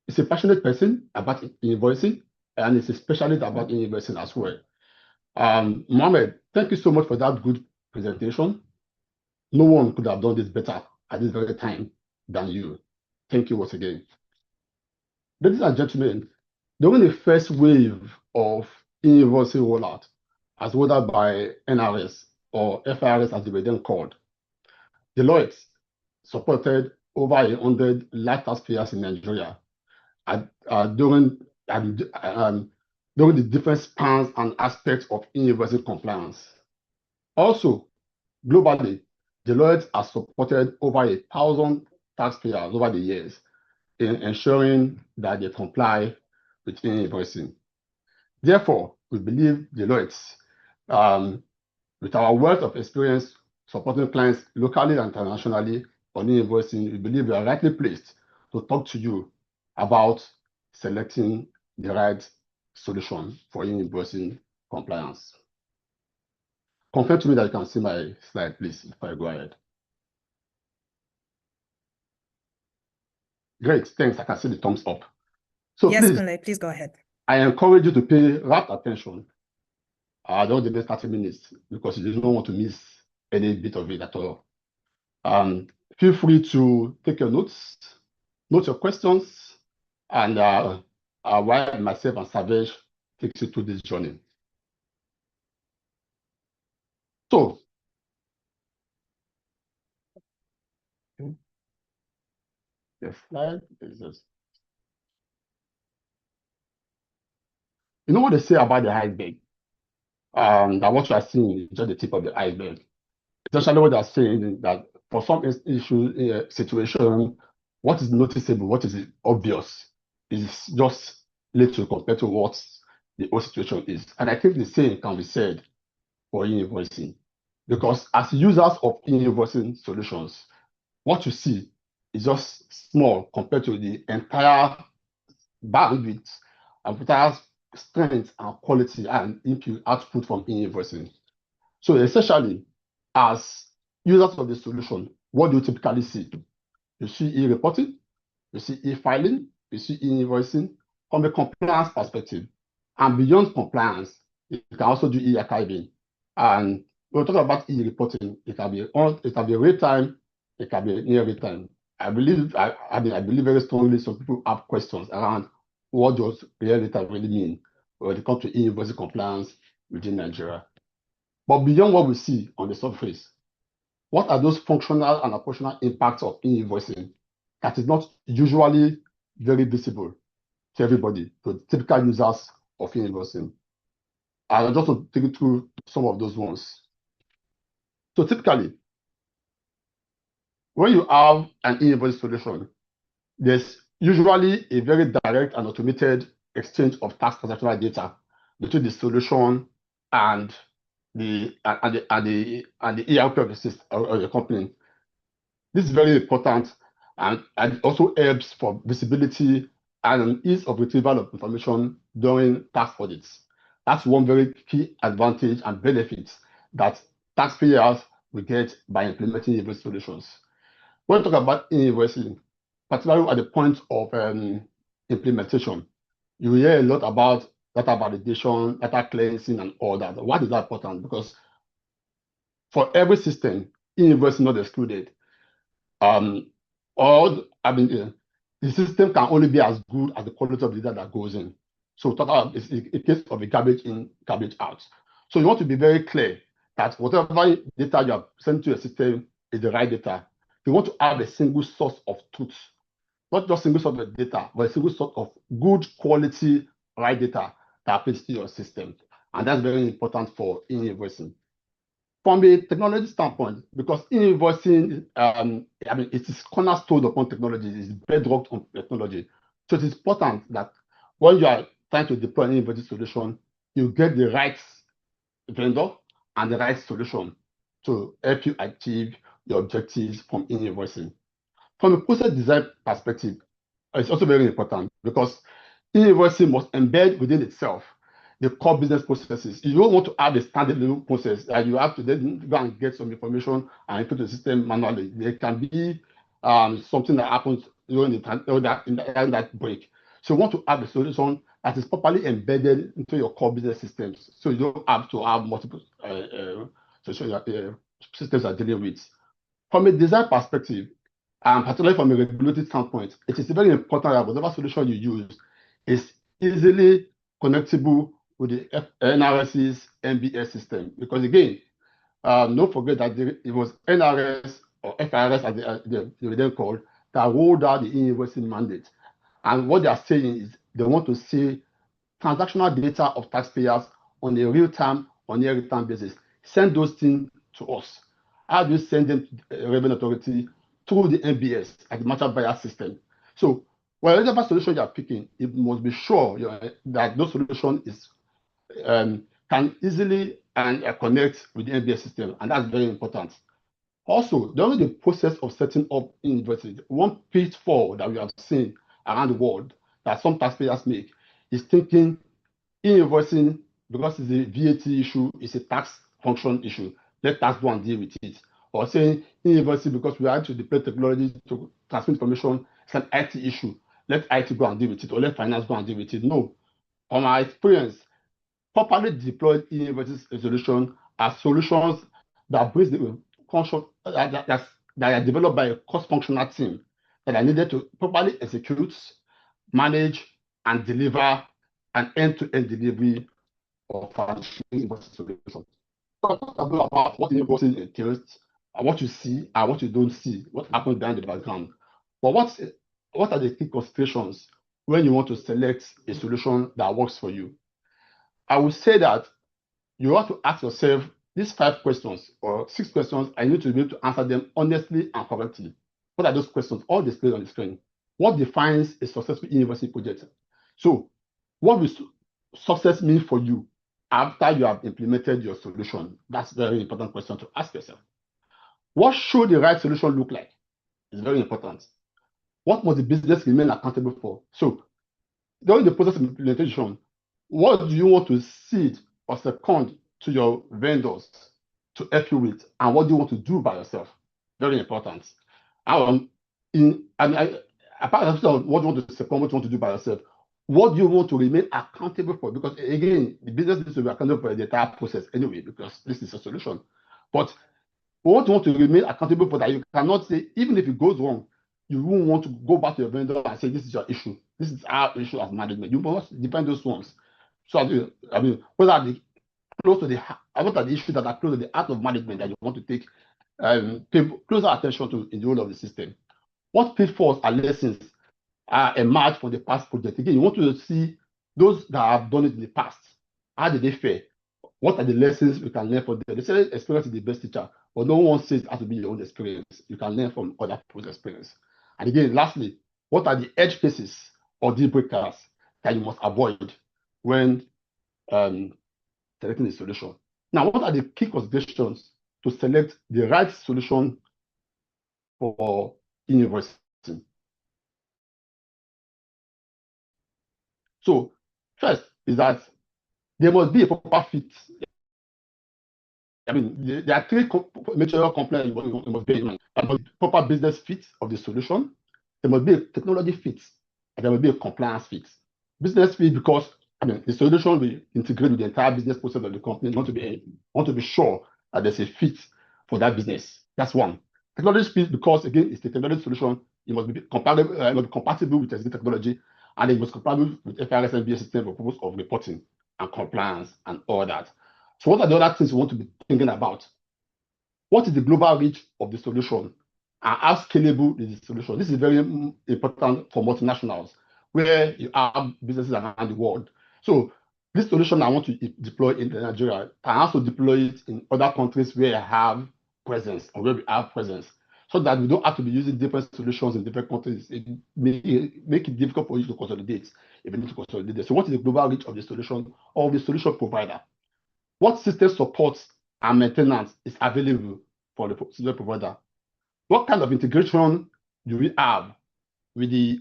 is a passionate person about e-invoicing, and is a specialist about e-invoicing as well. Mohammed, thank you so much for that good presentation. No one could have done this better at this very time than you. Thank you once again. Ladies and gentlemen, during the first wave of e-invoicing rollout, as rolled out by NRS or FIRS as they were then called, Deloitte supported over 100 large taxpayers in Nigeria during the different spans and aspects of e-invoicing compliance. Also, globally, Deloitte has supported over 1,000 taxpayers over the years in ensuring that they comply with e-invoicing. Therefore, we believe Deloitte, with our wealth of experience supporting clients locally and internationally on e-invoicing, we believe we are rightly placed to talk to you about selecting the right solution for e-invoicing compliance. Confirm to me that you can see my slide, please, if I go ahead. Great, thanks. I can see the thumbs up. So Yes, please, Kunle, please go ahead. I encourage you to pay rapt attention during the next 30 minutes because you don't want to miss any bit of it at all. Feel free to take your notes, note your questions, and while myself and Savage takes you through this journey. So, the slide is this. You know what they say about the iceberg? That what you are seeing is just the tip of the iceberg. Essentially, what they are saying is that for some situation, what is noticeable, what is obvious, is just little compared to what the whole situation is. And I think the same can be said for e-invoicing. Because as users of e-invoicing solutions, what you see is just small compared to the entire bandwidth and entire strength and quality and input output from e-invoicing. So essentially, as users of the solution, what do you typically see? You see e-reporting, you see e-filing, you see e-invoicing from a compliance perspective. And beyond compliance, you can also do e-archiving. And when we talk about e-reporting, it can be real time, it can be near real time. I believe very strongly some people have questions around what does real time really mean when it comes to e-invoicing compliance within Nigeria. But beyond what we see on the surface, what are those functional and operational impacts of e-invoicing that is not usually very visible to everybody, to typical users of e-invoicing? I'll just take you through some of those ones. So typically, when you have an e-invoice solution, there's usually a very direct and automated exchange of tax transactional data between the solution and the ERP of the system or the company. This is very important and it also helps for visibility and ease of retrieval of information during tax audits. That's one very key advantage and benefit that taxpayers will get by implementing e-invoice solutions. When we talk about e-invoicing, particularly at the point of implementation, you hear a lot about data validation, data cleansing, and all that. Why is that important? Because for every system, e-invoicing not excluded, the system can only be as good as the quality of the data that goes in. So talk about it's a case of a garbage in, garbage out. So you want to be very clear that whatever data you have sent to a system is the right data. You want to have a single source of truth, not just single source of data, but a single source of good quality right data that fits to your system. And that's very important for e-invoicing. From a technology standpoint, because e-invoicing, it is cornerstone upon technology, it's bedrock on technology. So it is important that when you are trying to deploy an e-invoicing solution, you get the right vendor and the right solution to help you achieve your objectives from e-invoicing. From a process design perspective, it's also very important because e-invoicing must embed within itself the core business processes. You don't want to have a standalone process that you have to then go and get some information and input the system manually. There can be something that happens during that break. So you want to have a solution that is properly embedded into your core business systems. So you don't have to have multiple systems are dealing with. From a design perspective, and particularly from a regulatory standpoint, it is very important that whatever solution you use is easily connectable with the NRS's MBS system. Because again, don't forget that it was NRS or FRS as they were then called that rolled out the e-invoicing mandate. And what they are saying is they want to see transactional data of taxpayers on a real-time, on a real-time basis. Send those things to us. How do you send them to the Revenue Authority? Through the MBS, like the merchant buyer system. So whatever solution you are picking, it must be sure that those solution is can easily connect with the MBS system, and that's very important. Also, during the process of setting up invoices, one pitfall that we have seen around the world that some taxpayers make is thinking e-invoicing, because it's a VAT issue, it's a tax function issue. Let tax go and deal with it. Or saying e-invoicing because we are to deploy technology to transmit information it's an IT issue. Let IT go and deal with it, or let finance go and deal with it. No. From my experience, properly deployed e-invoicing solutions are solutions that bridge the that are developed by a cross-functional team that are needed to properly execute, manage, and deliver an end-to-end delivery of an e-invoicing solution. So talk about what e-invoicing entails, what you see and what you don't see, what happens behind the background. But what are the key considerations when you want to select a solution that works for you? I would say that you have to ask yourself these 5 questions or 6 questions, and you need to be able to answer them honestly and correctly. What are those questions? All displayed on the screen. What defines a successful e-invoicing project? So, what will success mean for you after you have implemented your solution? That's a very important question to ask yourself. What should the right solution look like? It's very important. What must the business remain accountable for? So, during the process of implementation, what do you want to cede or second to your vendors to help you with, and what do you want to do by yourself? Very important. Apart from what you want to second, what you want to do by yourself, what do you want to remain accountable for? Because again, the business needs to be accountable for the entire process anyway, because this is a solution. But what you want to remain accountable for, that you cannot say, even if it goes wrong, you won't want to go back to your vendor and say, this is your issue. This is our issue as management. You must define those ones. So, what are the issues that are close to the heart of management that you want to take pay closer attention to in the whole of the system? What pitfalls and lessons are emerged from the past project? Again, you want to see those that have done it in the past. How did they fare? What are the lessons we can learn from them? They say experience is the best teacher, but no one says it has to be your own experience. You can learn from other people's experience. And again, lastly, what are the edge cases or deal breakers that you must avoid when selecting a solution? Now, what are the key considerations to select the right solution for e-invoicing? So, first is that there must be a proper fit. There are 3 major components you must bear in mind. There must be proper business fit of the solution. There must be a technology fit, and there must be a compliance fit. Business fit because the solution will integrate with the entire business process of the company. You want to be sure that there's a fit for that business. That's one. Technology fit because again, it's the technology solution. It must be compatible with existing technology, and it must be compatible with FRS and BS system for purpose of reporting and compliance and all that. So what are the other things you want to be thinking about? What is the global reach of the solution? And how scalable is the solution? This is very important for multinationals, where you have businesses around the world. So this solution I want to deploy in Nigeria, I also deploy it in other countries where I have presence or where we have presence, so that we don't have to be using different solutions in different countries. It make it difficult for you to consolidate if you need to consolidate. So what is the global reach of the solution or the solution provider? What system support and maintenance is available for the system provider? What kind of integration do we have with the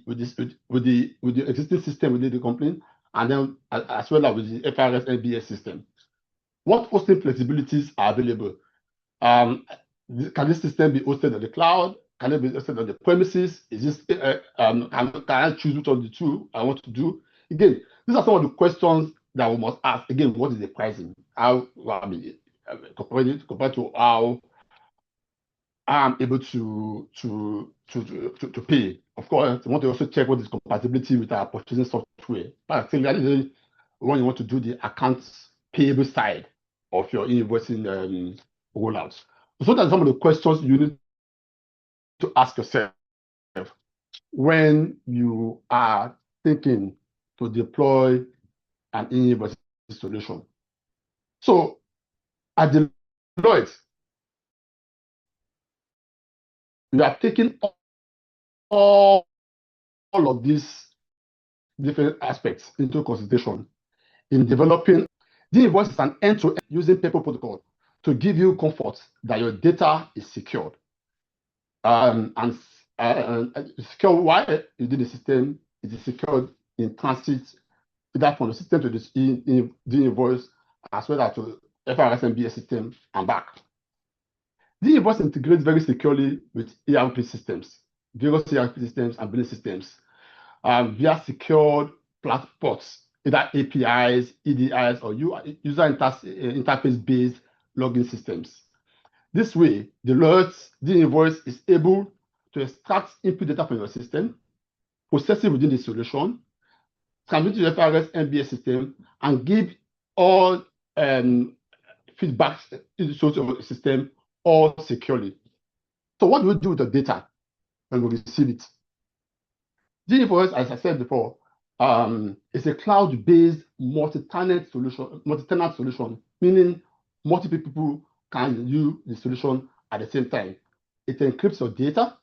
existing system within the company, and then as well as with the FRS NBS system? What hosting flexibilities are available? Can this system be hosted on the cloud? Can it be hosted on the premises? Is this can I choose which of the 2 I want to do? Again, these are some of the questions that we must ask. Again, what is the pricing? Compared to how I'm able to pay. Of course, we want to also check what is compatibility with our purchasing software. But particularly when you want to do the accounts payable side of your invoicing rollouts. So those are some of the questions you need to ask yourself when you are thinking to deploy an e-invoicing solution. So at Deloitte, we are taking all of these different aspects into consideration in developing the invoice is an end-to-end using paper protocol to give you comfort that your data is secured. And secure while you do the system, it is secured in transit, either from the system to the invoice, as well as to FRS and BS system and back. The invoice integrates very securely with ERP systems. various ERP systems and billing systems via secured ports, either APIs, EDIs, or user interface-based login systems. This way, the invoice is able to extract input data from your system, process it within the solution, transmit to the FRS MBS system, and give all feedbacks in the source of the system all securely. So what do we do with the data when we receive it? E-invoice, as I said before, is a cloud-based multi-tenant solution, meaning multiple people can use the solution at the same time. It encrypts your data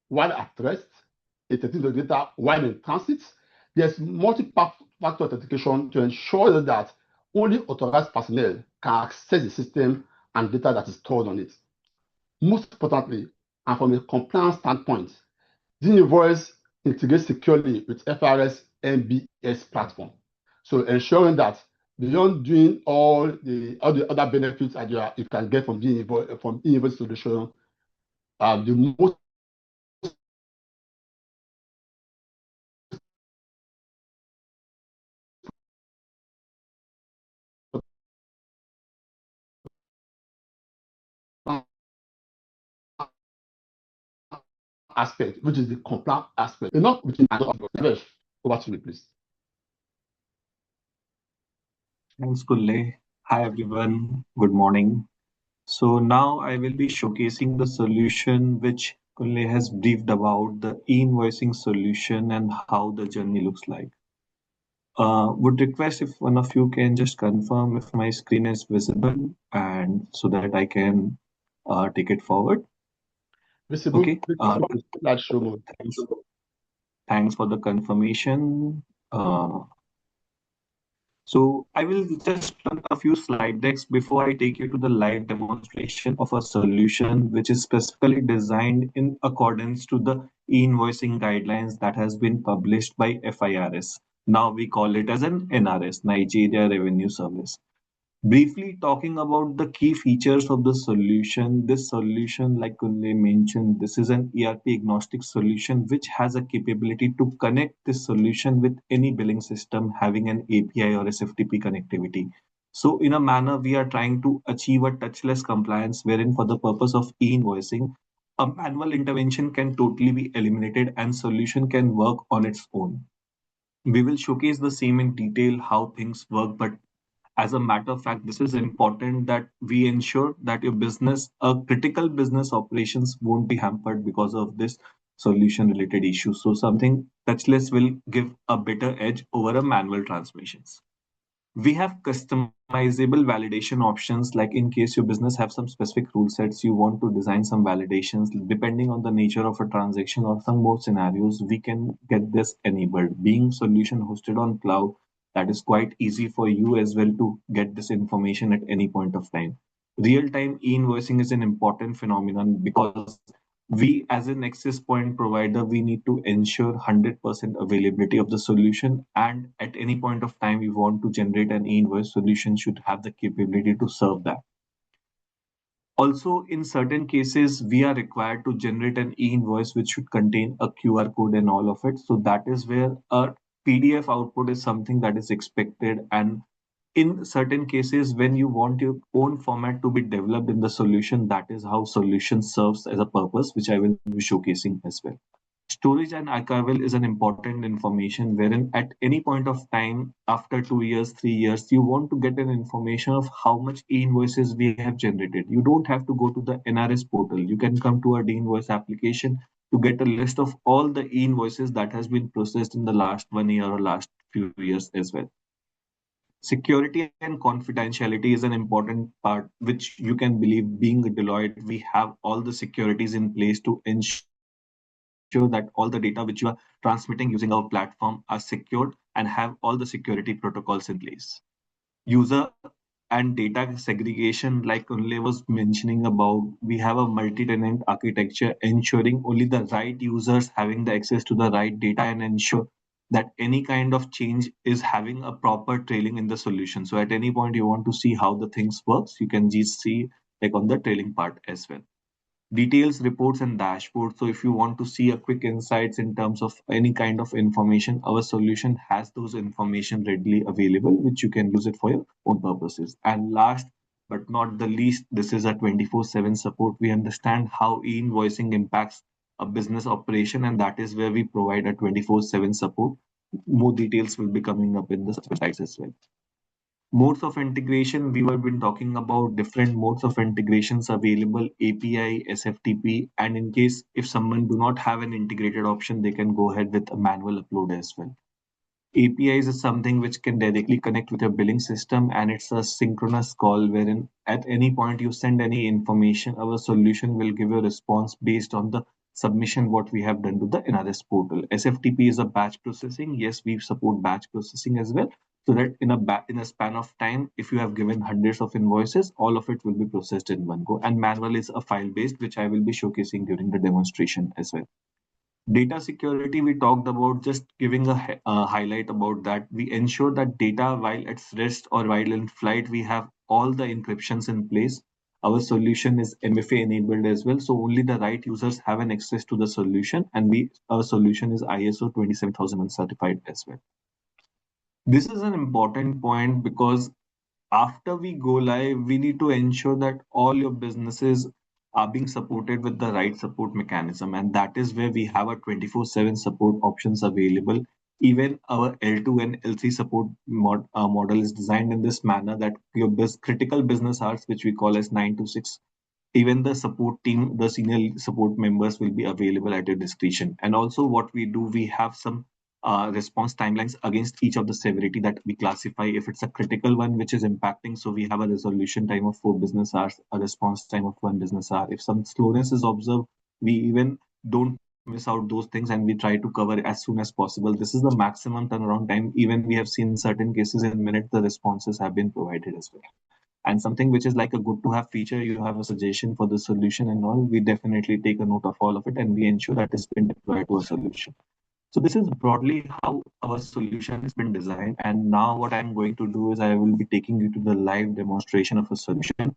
while at rest. It encrypts your data while in transit. There's multi-factor authentication to ensure that only authorized personnel can access the system and data that is stored on it. Most importantly, and from a compliance standpoint, e-invoice integrates securely with FRS MBS platform. So ensuring that beyond doing all the other benefits that you can get from e-invoice solution, the most aspect, which is the compliance aspect, not between over to me, please. Thanks, Kulle. Hi, everyone. Good morning. So now I will be showcasing the solution which Kulle has briefed about, the e-invoicing solution and how the journey looks like. Would request if one of you can just confirm if my screen is visible and so that I can take it forward. Visible. Okay. Thanks. Thanks for the confirmation. So I will just run a few slide decks before I take you to the live demonstration of a solution which is specifically designed in accordance to the e-invoicing guidelines that has been published by FIRS. Now we call it as an NRS, Nigeria Revenue Service. Briefly talking about the key features of the solution, this solution, like Kunle mentioned, this is an ERP agnostic solution which has a capability to connect this solution with any billing system having an API or SFTP connectivity. So in a manner, we are trying to achieve a touchless compliance wherein for the purpose of e-invoicing, a manual intervention can totally be eliminated and solution can work on its own. We will showcase the same in detail how things work, but as a matter of fact, this is important that we ensure that your business, critical business operations won't be hampered because of this solution related issue. So something touchless will give a better edge over a manual transmissions. We have customizable validation options, like in case your business have some specific rule sets, you want to design some validations depending on the nature of a transaction or some more scenarios, we can get this enabled. Being solution hosted on cloud, that is quite easy for you as well to get this information at any point of time. Real-time e-invoicing is an important phenomenon because we as an access point provider, we need to ensure 100% availability of the solution, and at any point of time we want to generate an e-invoice, solution should have the capability to serve that. Also, in certain cases, we are required to generate an e-invoice which should contain a QR code and all of it. So that is where a PDF output is something that is expected. And in certain cases, when you want your own format to be developed in the solution, that is how solution serves as a purpose, which I will be showcasing as well. Storage and archival is an important information wherein at any point of time, after 2 years, 3 years, you want to get an information of how much e-invoices we have generated. You don't have to go to the NRS portal. You can come to our e-invoice application to get a list of all the e-invoices that has been processed in the last 1 year or last few years as well. Security and confidentiality is an important part, which you can believe being a Deloitte, we have all the securities in place to ensure that all the data which you are transmitting using our platform are secured and have all the security protocols in place. User and data segregation, like Kunle was mentioning about, we have a multi-tenant architecture ensuring only the right users having the access to the right data and ensure that any kind of change is having a proper trailing in the solution. So at any point you want to see how the things works, you can just see like on the trailing part as well. details, reports, and dashboards. So if you want to see a quick insights in terms of any kind of information, our solution has those information readily available, which you can use it for your own purposes. And last but not the least, this is a 24/7 support. We understand how e-invoicing impacts a business operation, and that is where we provide a 24/7 support. More details will be coming up in the slides as well. Modes of integration, we have been talking about different modes of integrations available, API, SFTP, and in case if someone do not have an integrated option, they can go ahead with a manual upload as well. APIs is something which can directly connect with your billing system, and it's a synchronous call wherein at any point you send any information, our solution will give you a response based on the submission what we have done to the NRS portal. SFTP is a batch processing. Yes, we support batch processing as well, so that in a span of time, if you have given hundreds of invoices, all of it will be processed in one go. And manual is a file based, which I will be showcasing during the demonstration as well. Data security, we talked about, just giving a highlight about that. We ensure that data while at rest or while in flight, we have all the encryptions in place. Our solution is MFA enabled as well, so only the right users have an access to the solution, and our solution is ISO 27001 certified as well. This is an important point because after we go live, we need to ensure that all your businesses are being supported with the right support mechanism. And that is where we have a 24/7 support options available. Even our L2 and L3 support model is designed in this manner that your critical business hours, which we call as 9 to 6, even the support team, the senior support members will be available at your discretion. And also what we do, we have some response timelines against each of the severity that we classify. If it's a critical one which is impacting, so we have a resolution time of 4 business hours, a response time of 1 business hour. If some slowness is observed, we even don't miss out those things and we try to cover as soon as possible. This is the maximum turnaround time. Even we have seen in certain cases in minutes the responses have been provided as well. And something which is like a good to have feature, you have a suggestion for the solution and all, we definitely take a note of all of it and we ensure that it's been deployed to a solution. So this is broadly how our solution has been designed. And now what I'm going to do is I will be taking you to the live demonstration of a solution.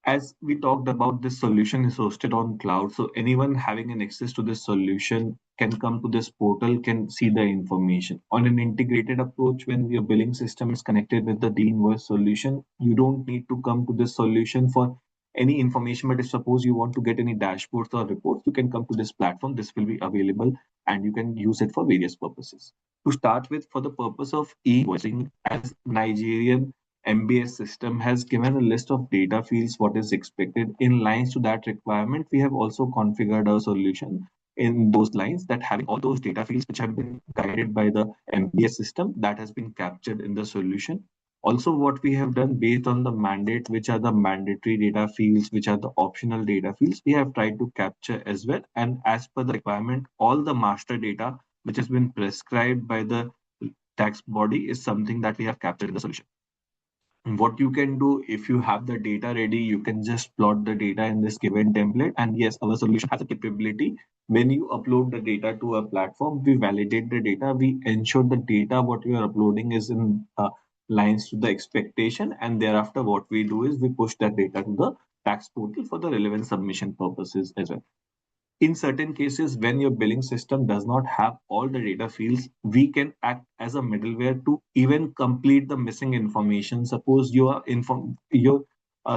As we talked about, this solution is hosted on cloud. So anyone having an access to this solution can come to this portal, can see the information. On an integrated approach, when your billing system is connected with the e-invoice solution, you don't need to come to this solution for any information. But if suppose you want to get any dashboards or reports, you can come to this platform. This will be available and you can use it for various purposes. To start with, for the purpose of e-invoicing, as Nigerian MBS system has given a list of data fields what is expected. In lines to that requirement, we have also configured our solution in those lines that having all those data fields which have been guided by the MBS system that has been captured in the solution. Also, what we have done based on the mandate, which are the mandatory data fields, which are the optional data fields, we have tried to capture as well. And as per the requirement, all the master data which has been prescribed by the tax body is something that we have captured in the solution. What you can do, if you have the data ready, you can just plot the data in this given template. And yes, our solution has a capability. When you upload the data to a platform, we validate the data. We ensure the data what you are uploading is in lines to the expectation. And thereafter, what we do is we push that data to the tax portal for the relevant submission purposes as well. In certain cases, when your billing system does not have all the data fields, we can act as a middleware to even complete the missing information. Suppose your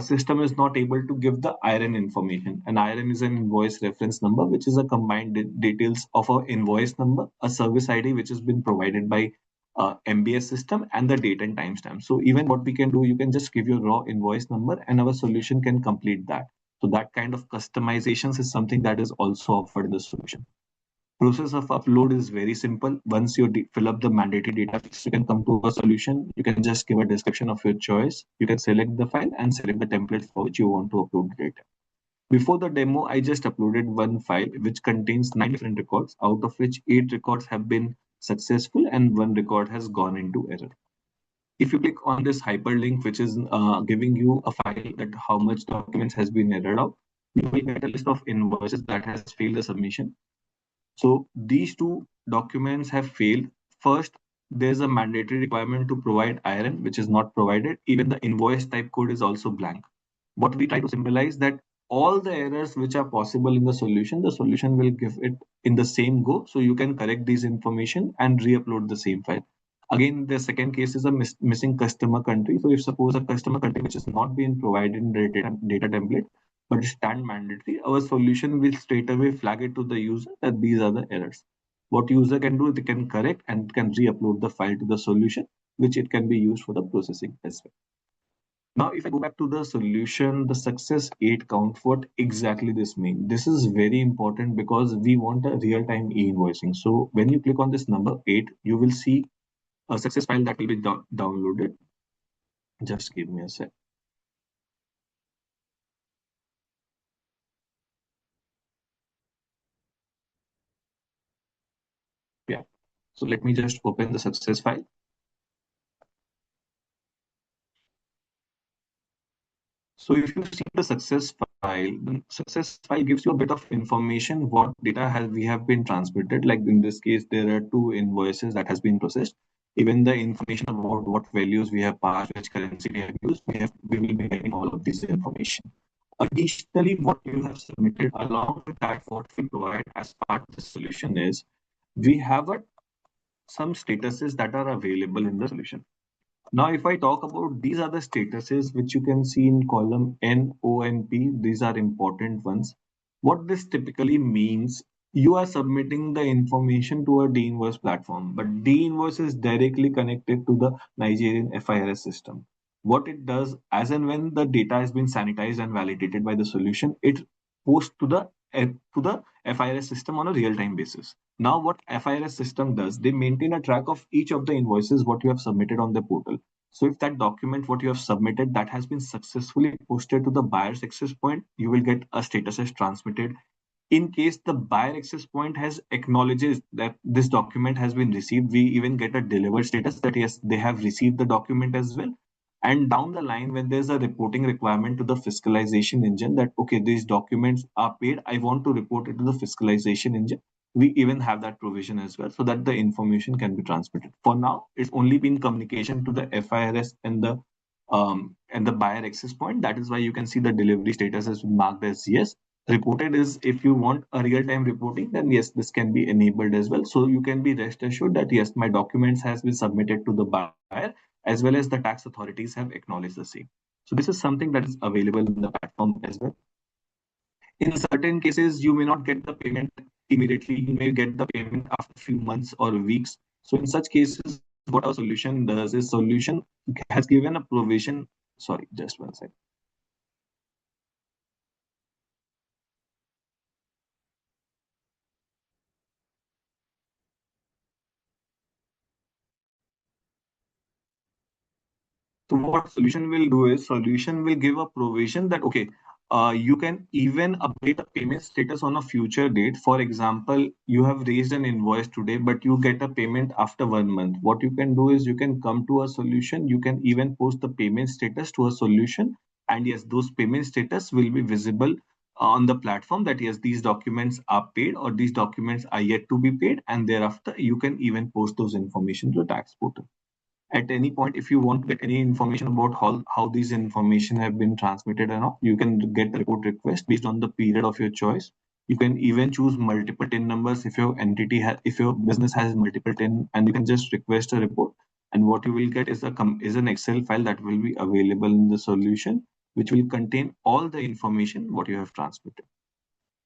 system is not able to give the IRN information. And IRN is an invoice reference number, which is a combined details of our invoice number, a service ID, which has been provided by MBS system, and the date and timestamp. So even what we can do, you can just give your raw invoice number and our solution can complete that. So that kind of customizations is something that is also offered in the solution. Process of upload is very simple. Once you fill up the mandatory data, you can come to a solution. You can just give a description of your choice. You can select the file and select the template for which you want to upload the data. Before the demo, I just uploaded one file which contains 9 different records, out of which 8 records have been successful and 1 record has gone into error. If you click on this hyperlink, which is giving you a file that how much documents has been errored out, you will get a list of invoices that has failed the submission. So these 2 documents have failed. First, there's a mandatory requirement to provide IRN, which is not provided. Even the invoice type code is also blank. What we try to symbolize that all the errors which are possible in the solution will give it in the same go. So you can correct these information and re-upload the same file. Again, the second case is a missing customer country. So if suppose a customer country which is not being provided in the data template, but is stand mandatory, our solution will straight away flag it to the user that these are the errors. What user can do, they can correct and can re-upload the file to the solution, which it can be used for the processing as well. Now, if I go back to the solution, the success 8 count, what exactly this means? This is very important because we want a real-time e-invoicing. So when you click on this number 8, you will see a success file that will be downloaded. Just give me a sec. Yeah. So let me just open the success file. So if you see the success file gives you a bit of information what data we have been transmitted. Like in this case, there are 2 invoices that has been processed. Even the information about what values we have passed, which currency we have used, we will be getting all of this information. Additionally, what you have submitted along with that, what we provide as part of the solution is we have some statuses that are available in the solution. Now, if I talk about these are the statuses which you can see in column N, O, and P, these are important ones. What this typically means, you are submitting the information to a D-invoice platform, but D-invoice is directly connected to the Nigerian FIRS system. What it does, as and when the data has been sanitized and validated by the solution, it posts to the FIRS system on a real-time basis. Now, what FIRS system does, they maintain a track of each of the invoices what you have submitted on the portal. So if that document what you have submitted that has been successfully posted to the buyer's access point, you will get a status as transmitted. In case the buyer access point has acknowledges that this document has been received, we even get a delivered status that yes, they have received the document as well. And down the line, when there's a reporting requirement to the fiscalization engine that, okay, these documents are paid, I want to report it to the fiscalization engine, we even have that provision as well so that the information can be transmitted. For now, it's only been communication to the FIRS and the buyer access point. That is why you can see the delivery status is marked as yes. Reported is if you want a real-time reporting, then yes, this can be enabled as well. So you can be rest assured that yes, my documents has been submitted to the buyer as well as the tax authorities have acknowledged the same. So this is something that is available in the platform as well. In certain cases, you may not get the payment immediately. You may get the payment after a few months or weeks. So in such cases, what our solution does is solution has given a provision. Sorry, just one second. So what solution will do is solution will give a provision that okay, you can even update a payment status on a future date. For example, you have raised an invoice today, but you get a payment after 1 month. What you can do is you can come to a solution. You can even post the payment status to a solution, and yes, those payment status will be visible on the platform that yes, these documents are paid or these documents are yet to be paid, and thereafter you can even post those information to the tax portal. At any point, if you want to get any information about how these information have been transmitted or not, you can get a report request based on the period of your choice. You can even choose multiple TIN numbers if your if your business has multiple TIN, and you can just request a report. And what you will get is an Excel file that will be available in the solution, which will contain all the information what you have transmitted.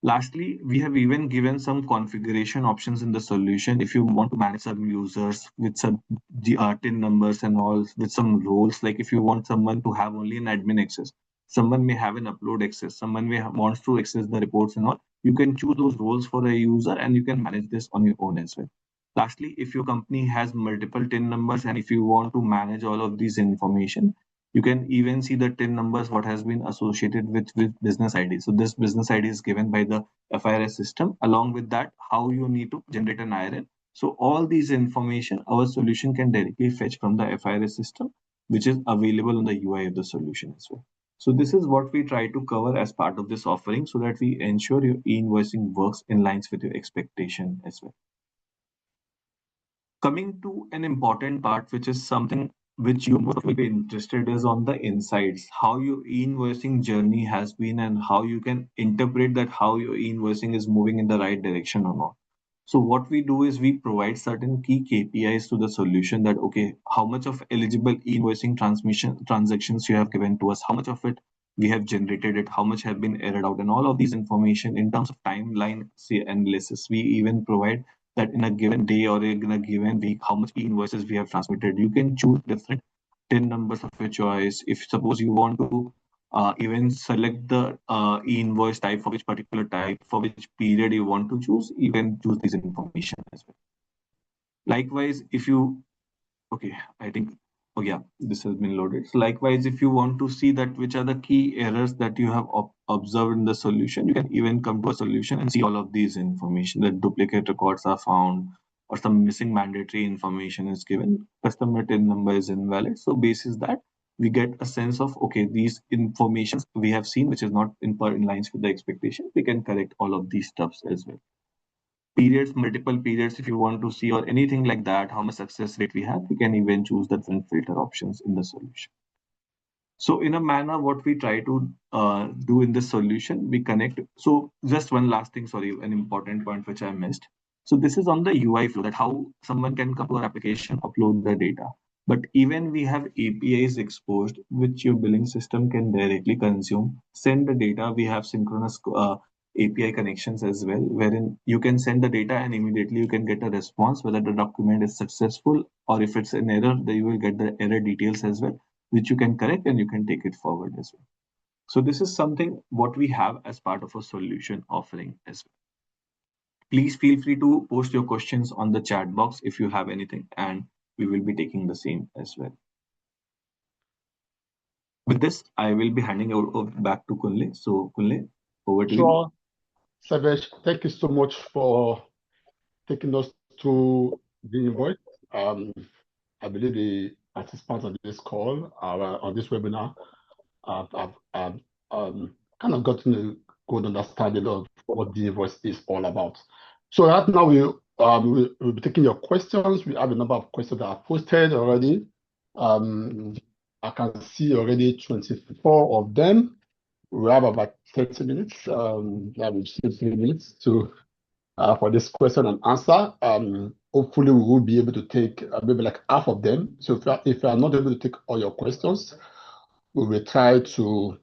Lastly, we have even given some configuration options in the solution. If you want to manage some users with some TIN numbers and all, with some roles, like if you want someone to have only an admin access, someone may have an upload access, someone may wants to access the reports and all, you can choose those roles for a user and you can manage this on your own as well. Lastly, if your company has multiple TIN numbers and if you want to manage all of these information, you can even see the TIN numbers, what has been associated with business ID. So this business ID is given by the FIRS system. Along with that, how you need to generate an IRN. So all these information, our solution can directly fetch from the FIRS system, which is available on the UI of the solution as well. So this is what we try to cover as part of this offering so that we ensure your e-invoicing works in lines with your expectation as well. Coming to an important part, which is something which you most will be interested is on the insights, how your e-invoicing journey has been and how you can interpret that how your e-invoicing is moving in the right direction or not. So what we do is we provide certain key KPIs to the solution that, okay, how much of eligible e-invoicing transmission transactions you have given to us, how much of it we have generated it, how much have been errored out, and all of these information in terms of timeline say analysis. We even provide that in a given day or in a given week, how much e-invoices we have transmitted. You can choose different tin numbers of your choice. If suppose you want to even select the e-invoice type for which particular type, for which period you want to choose, you can choose this information as well. Likewise, if you, okay, I think, oh yeah, this has been loaded. So likewise, if you want to see that which are the key errors that you have observed in the solution, you can even come to a solution and see all of these information, that duplicate records are found or some missing mandatory information is given, customer TIN number is invalid. So basis that, we get a sense of, okay, these informations we have seen, which is not in lines with the expectation, we can correct all of these stuffs as well. Periods, multiple periods, if you want to see or anything like that, how much success rate we have, we can even choose the different filter options in the solution. So in a manner, what we try to do in this solution, we connect. So just one last thing, sorry, an important point which I missed. So this is on the UI flow, that how someone can come to our application, upload the data. But even we have APIs exposed, which your billing system can directly consume, send the data. We have synchronous API connections as well, wherein you can send the data and immediately you can get a response whether the document is successful, or if it's an error, then you will get the error details as well, which you can correct and you can take it forward as well. So this is something what we have as part of a solution offering as well. Please feel free to post your questions on the chat box if you have anything, and we will be taking the same as well. With this, I will be handing over back to Kunle. So Kunle, over to you. Sure. Savesh, thank you so much for taking us through the invoice. I believe the participants on this call on this webinar have kind of gotten a good understanding of what the invoice is all about. So right now we'll be taking your questions. We have a number of questions that are posted already. I can see already 24 of them. We have about 30 minutes, 30 minutes to for this question and answer. Hopefully we will be able to take maybe like half of them. So if you are not able to take all your questions, we will try to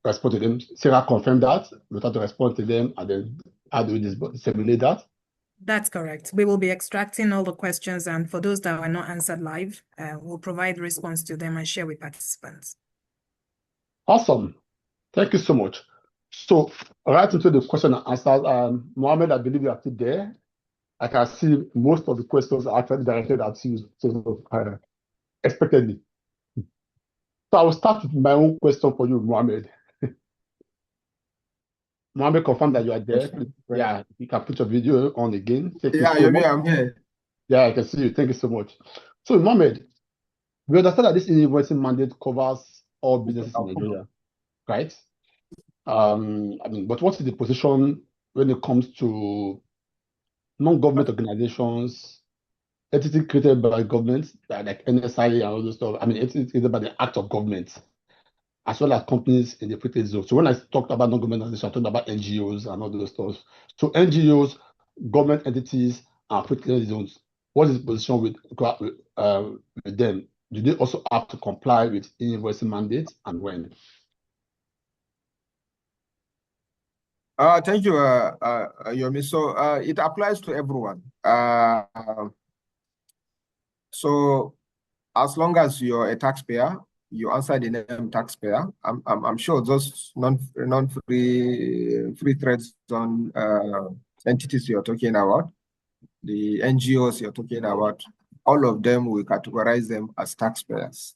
respond to them. Sarah confirmed that. We'll try to respond to them, and then how do we disseminate that? That's correct. We will be extracting all the questions, and for those that were not answered live, we'll provide response to them and share with participants. Awesome. Thank you so much. So right into the question and answers. Mohammed, I believe you are still there. I can see most of the questions are actually directed at you, so expectedly. So I will start with my own question for you, Mohammed. Mohammed, confirm that you are there. Yeah, you can put your video on again. Thank you so much. I'm here. Yeah, I can see you. Thank you so much. So, Mohammed, we understand that this e-invoicing mandate covers all businesses in Nigeria, right? But what is the position when it comes to non-government organizations, entities created by governments, like NSI and all those stuff? Entities created by the act of government, as well as companies in the free trade zone. So when I talked about non-government organizations, I'm talking about NGOs and all those stuff. So NGOs, government entities, and free trade zones, what is the position with them? Do they also have to comply with e-invoicing mandates, and when? Thank you, Yomi. So it applies to everyone. So as long as you're a taxpayer, you answer the name taxpayer. I'm sure those non-free trade zone entities you're talking about, the NGOs you're talking about, all of them, we categorize them as taxpayers.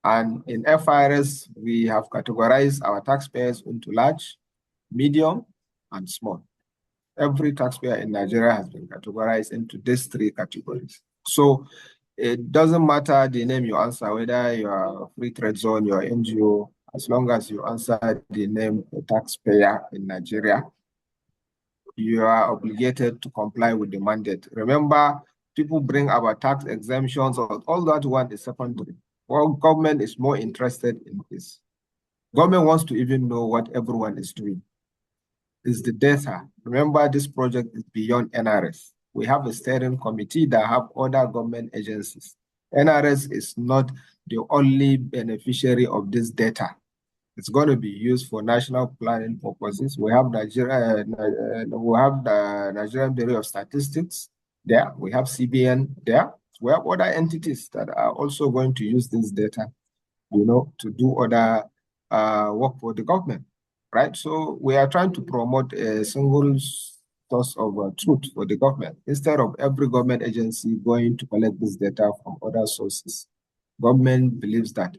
And in FIRS, we have categorized our taxpayers into large, medium, and small. Every taxpayer in Nigeria has been categorized into these three categories. So it doesn't matter the name you answer, whether you are free trade zone, you're NGO, as long as you answer the name of taxpayer in Nigeria, you are obligated to comply with the mandate. Remember, people bring about tax exemptions, or all that one is secondary. What government is more interested in is government wants to even know what everyone is doing. Is the data. Remember, this project is beyond NRS. We have a steering committee that have other government agencies. NRS is not the only beneficiary of this data. It's going to be used for national planning purposes. We have Nigeria, we have the Nigerian Bureau of Statistics there. We have CBN there. We have other entities that are also going to use this data, to do other work for the government, right? So we are trying to promote a single source of truth for the government instead of every government agency going to collect this data from other sources. Government believes that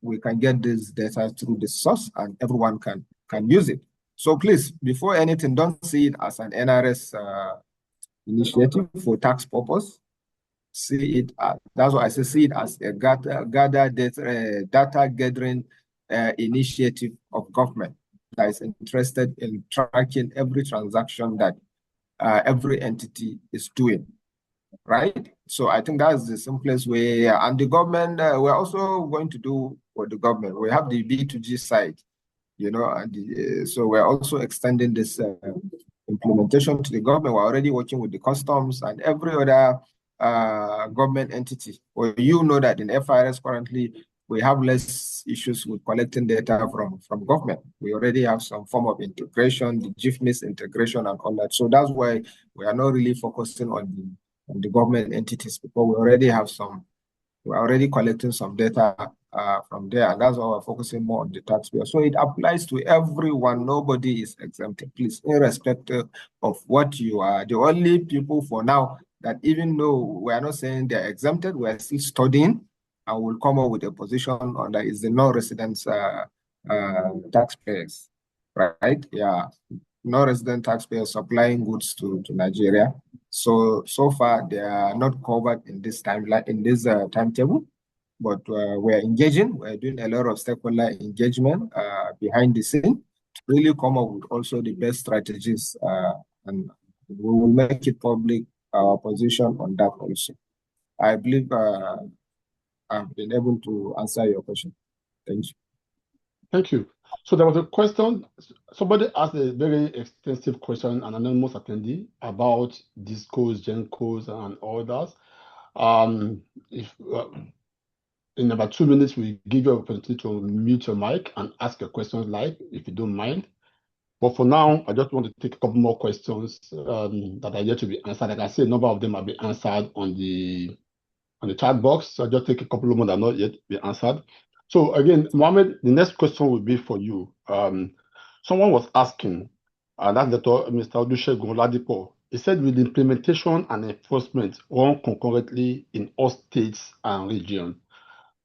we can get this data through the source and everyone can use it. So please, before anything, don't see it as an NRS initiative for tax purpose. See it, that's why I say see it as a data gathering initiative of government that is interested in tracking every transaction that every entity is doing, right? So I think that's the simplest way. And the government, we're also going to do for the government. We have the B2G side, and so we're also extending this implementation to the government. We're already working with the customs and every other government entity. Well, that in FIRS currently, we have less issues with collecting data from government. We already have some form of integration, the GIFMIS integration and all that. So that's why we are not really focusing on the government entities, because we're already collecting some data from there, and that's why we're focusing more on the taxpayer. So it applies to everyone. Nobody is exempted, please, irrespective of what you are. The only people for now that, even though we are not saying they're exempted, we are still studying and will come up with a position on that, is the non-residents taxpayers, right? Yeah, non-resident taxpayers supplying goods to Nigeria. So far they are not covered in this timeline, in this timetable, but we're engaging. We're doing a lot of stakeholder engagement behind the scene to really come up with also the best strategies, and we will make it public, our position on that also. I believe I've been able to answer your question. Thank you. Thank you. So there was a question. Somebody asked a very extensive question, an anonymous attendee, about discos, gencos, and others. If in about 2 minutes, we give you an opportunity to mute your mic and ask your questions live, if you don't mind. But for now, I just want to take a couple more questions that are yet to be answered. Like I said, a number of them have been answered on the chat box. So I'll just take a couple of more that are not yet be answered. So again, Mohammed, the next question will be for you. Someone was asking, and that's Mr. Olusegun Oladipo. He said, with implementation and enforcement run concurrently in all states and regions,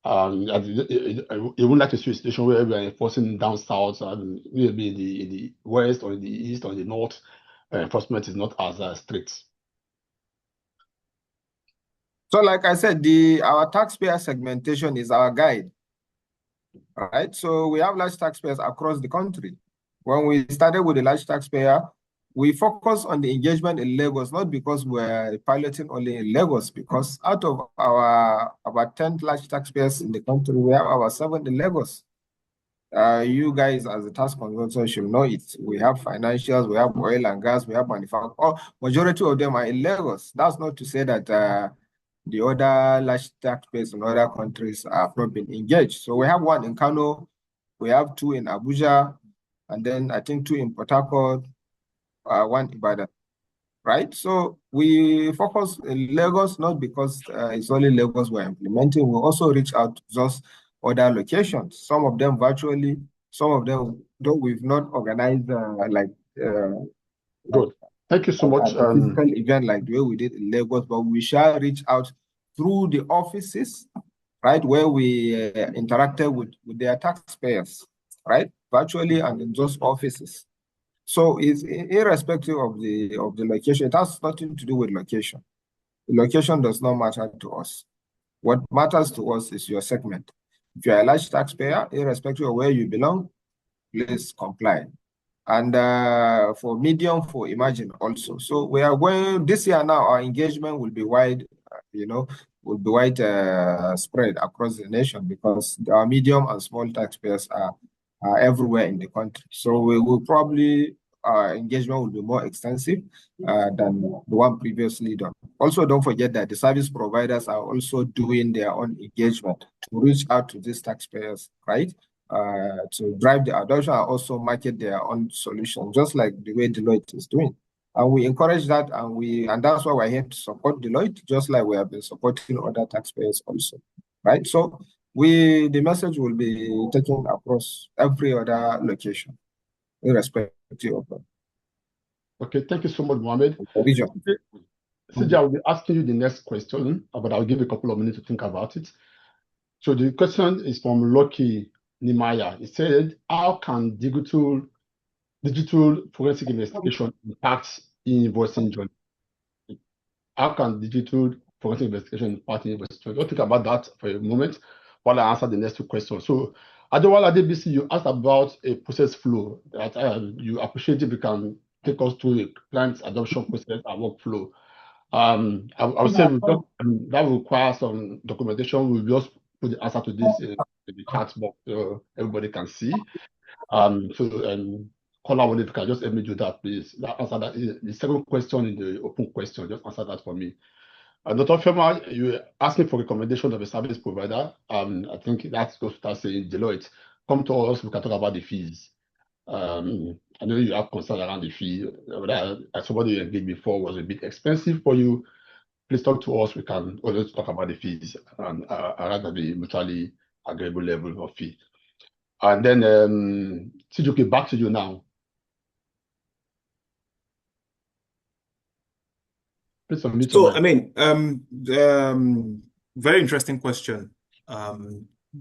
he would like to see a situation where we are enforcing down south, and maybe in the west or in the east or in the north, enforcement is not as strict. So like I said, our taxpayer segmentation is our guide. All right, so we have large taxpayers across the country. When we started with the large taxpayer, we focus on the engagement in Lagos, not because we're piloting only in Lagos, because out of our about 10 large taxpayers in the country, we have about 7 in Lagos. You guys as a tax consultant should know it. We have financials, we have oil and gas, we have manufacturing. Majority of them are in Lagos. That's not to say that the other large taxpayers in other countries have not been engaged. So we have 1 in Kano, we have 2 in Abuja, and then I think 2 in Port Harcourt, 1 in Ibadan, right? So we focus in Lagos, not because it's only Lagos we're implementing. We also reach out to those other locations, some of them virtually, some of them, though we've not organized Good. Thank you so much. A physical event like the way we did in Lagos, but we shall reach out through the offices, right, where we interacted with their taxpayers, right, virtually and in those offices. So it's irrespective of the location. It has nothing to do with location. The location does not matter to us. What matters to us is your segment. If you're a large taxpayer, irrespective of where you belong, please comply. and for medium, for emerging also. So we are going this year now. Our engagement will be wide, will be wide spread across the nation because our medium and small taxpayers are everywhere in the country. So we will probably engagement will be more extensive than the one previously done. Also, don't forget that the service providers are also doing their own engagement to reach out to these taxpayers, right? To drive the adoption and also market their own solution, just like the way Deloitte is doing. And we encourage that, and that's why we're here to support Deloitte, just like we have been supporting other taxpayers also, right? So the message will be taken across every other location, irrespective of the Okay, thank you so much, Mohammed. region. CJ, I will be asking you the next question, but I'll give you a couple of minutes to think about it. So the question is from Lucky Nimaya. He said, how can digital forensic investigation impact e-invoicing journey? How can digital forensic investigation impact e-invoicing journey? Don't think about that for a moment while I answer the next two questions. So Adewale Adebisi, you asked about a process flow that you appreciate if you can take us through a client adoption process and workflow. I would say that will require some documentation. We'll just put the answer to this in the chat box so everybody can see. Caller, if you can just let me do that, please. Answer that. The second question in the open question, just answer that for me. Dr. Fema, you asking for recommendation of a service provider. I think that's goes to start saying Deloitte. Come to us, we can talk about the fees. I know you have concern around the fee. Somebody you engaged before was a bit expensive for you. Please talk to us. We can always talk about the fees and arrive at the mutually agreeable level of fee. And then, Sijuki, back to you now. Please unmute your mic. Very interesting question.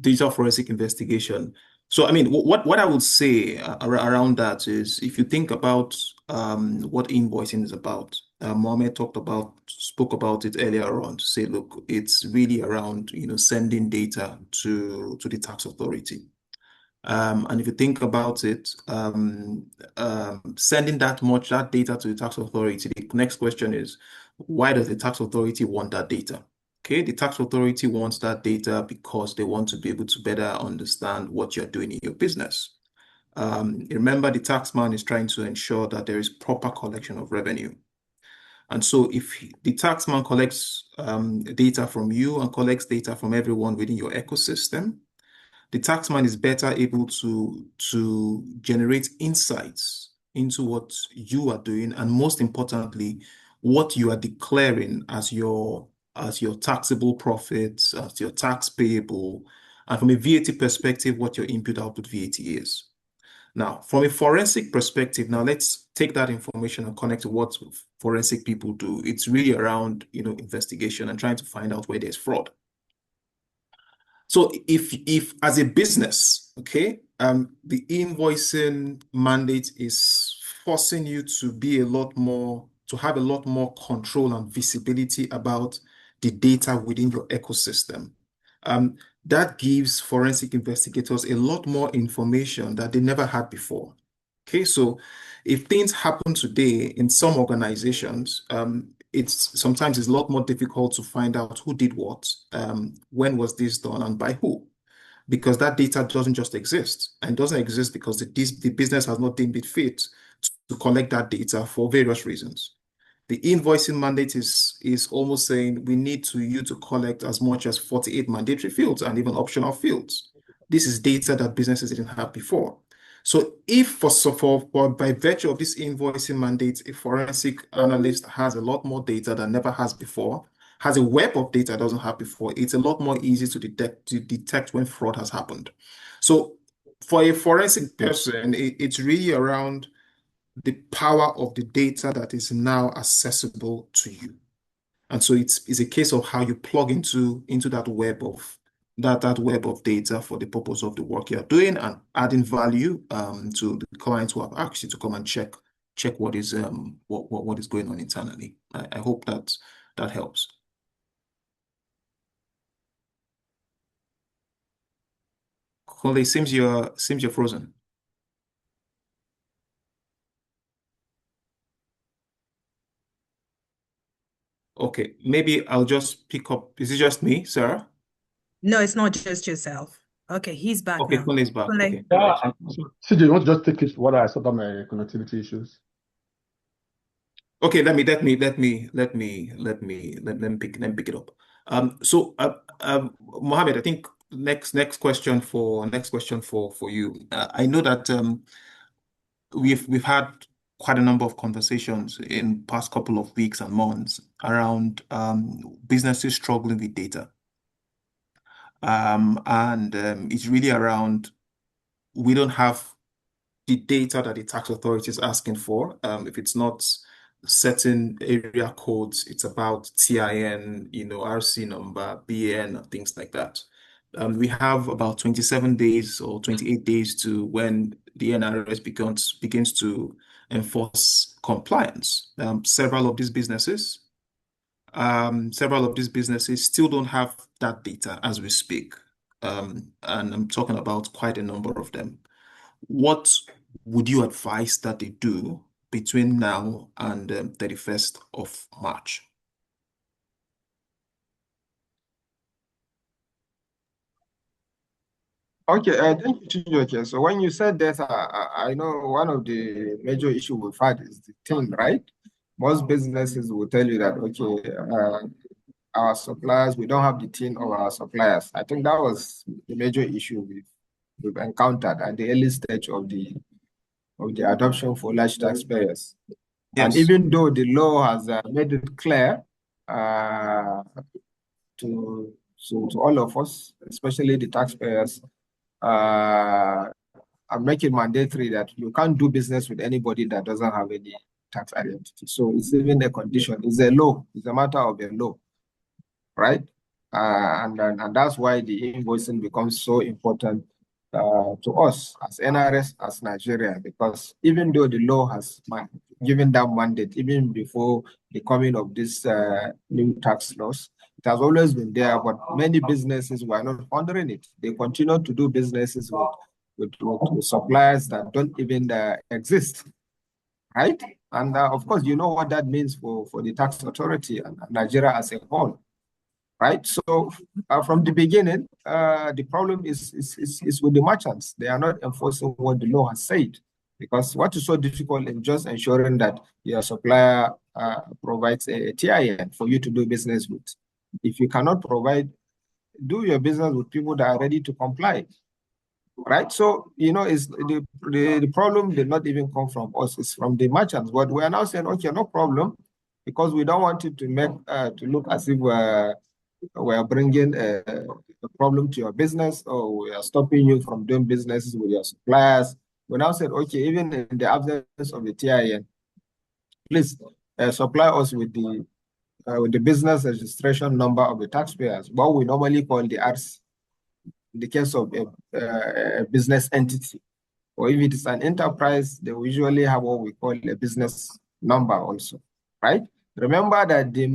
Digital forensic investigation. So, what I would say around that is, if you think about what invoicing is about, Mohammed spoke about it earlier on to say, look, it's really around sending data to the tax authority. And if you think about it, sending that data to the tax authority, the next question is, why does the tax authority want that data? Okay, the tax authority wants that data because they want to be able to better understand what you're doing in your business. Remember, the taxman is trying to ensure that there is proper collection of revenue. And so if the taxman collects data from you and collects data from everyone within your ecosystem, the taxman is better able to generate insights into what you are doing, and most importantly, what you are declaring as your taxable profits, as your tax payable, and from a VAT perspective, what your input-output VAT is. Now, from a forensic perspective, now let's take that information and connect to what forensic people do. It's really around investigation and trying to find out where there's fraud. So if as a business, okay, the invoicing mandate is forcing you to have a lot more control and visibility about the data within your ecosystem. That gives forensic investigators a lot more information that they never had before. Okay, so if things happen today in some organizations, sometimes it's a lot more difficult to find out who did what, when was this done, and by who, because that data doesn't just exist, and doesn't exist because the business has not deemed it fit to collect that data for various reasons. The invoicing mandate is almost saying we need you to collect as much as 48 mandatory fields and even optional fields. This is data that businesses didn't have before. So if by virtue of this invoicing mandate, a forensic analyst has a lot more data than never has before, has a web of data it doesn't have before, it's a lot more easy to detect when fraud has happened. So for a forensic person, it's really around the power of the data that is now accessible to you. And so it's a case of how you plug into that web of data for the purpose of the work you're doing and adding value to the clients who have asked you to come and check what is what is going on internally. I hope that helps. Kole, seems you're frozen. Okay, maybe I'll just pick up. Is it just me, Sarah? No, it's not just yourself. Okay, he's back Okay, now. Kunle is back. Kunle, Okay. go Yeah, ahead. so CJ, you want to just take it what I said about my connectivity issues? Okay, let me pick it up. Mohammed, I think next question for you. I know that we've had quite a number of conversations in past couple of weeks and months around businesses struggling with data. And it's really around we don't have the data that the tax authority is asking for. If it's not certain area codes, it's about TIN, RC number, BN, and things like that. We have about 27 days or 28 days to when the NRS begins to enforce compliance. Several of these businesses still don't have that data as we speak. And I'm talking about quite a number of them. What would you advise that they do between now and 31st of March? Okay, thank you, Chijoke. So when you said that, I know one of the major issues we've had is the thing, right? Most businesses will tell you that, okay, our suppliers, we don't have the tin of our suppliers. I think that was the major issue we've encountered at the early stage of the adoption for large taxpayers. And Yes. even though the law has made it clear to all of us, especially the taxpayers, and make it mandatory that you can't do business with anybody that doesn't have any tax identity. So it's even a condition. It's a law. It's a matter of a law, right? And that's why the invoicing becomes so important to us as NRS, as Nigeria, because even though the law has given that mandate, even before the coming of this new tax laws, it has always been there, but many businesses were not honoring it. They continue to do businesses with suppliers that don't even exist, right? And of course, you know what that means for the tax authority and Nigeria as a whole. Right, so from the beginning, the problem is with the merchants. They are not enforcing what the law has said, because what is so difficult in just ensuring that your supplier provides a TIN for you to do business with. If you cannot provide, do your business with people that are ready to comply. Right, so is the problem did not even come from us; it's from the merchants. But we are now saying, okay, no problem, because we don't want it to make to look as if we're bringing a problem to your business, or we are stopping you from doing businesses with your suppliers. We now said, okay, even in the absence of the TIN, please supply us with the business registration number of the taxpayers, what we normally call the RC. In the case of a business entity, or if it is an enterprise, they usually have what we call a business number also, right? Remember that the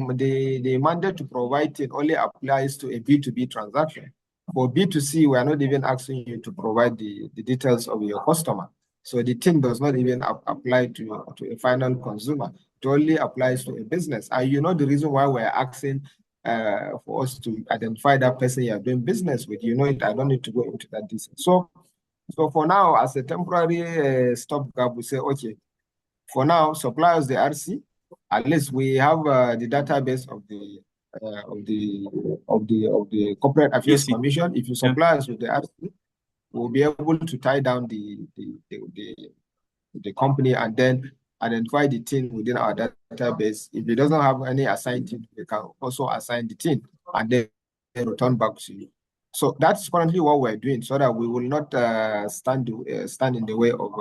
mandate to provide it only applies to a B2B transaction. For B2C, we are not even asking you to provide the details of your customer. So the thing does not even apply to a final consumer. It only applies to a business. And you know the reason why we're asking for us to identify that person you are doing business with. You know it. I don't need to go into that detail. So for now, as a temporary stopgap, we say, okay, for now, suppliers the RC. At least we have the database of the Corporate Affairs Commission. If you supply us with the RC, we'll be able to tie down the company and then identify the team within our database. If it doesn't have any assigned team, we can also assign the team and then return back to you. So that's currently what we're doing, so that we will not stand in the way of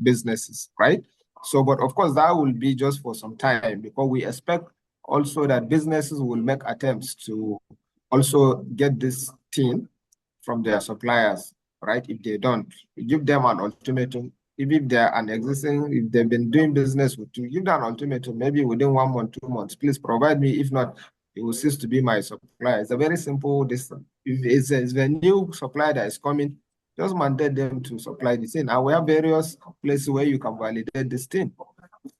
businesses, right? So, but of course, that will be just for some time, because we expect also that businesses will make attempts to also get this team from their suppliers, right? If they don't, give them an ultimatum. If they're if they've been doing business with you, give them an ultimatum, maybe within 1 month, 2 months, please provide me. If not, it will cease to be my supplier. It's a very simple distance. If it's a new supplier that is coming, just mandate them to supply the thing. And we have various places where you can validate this thing.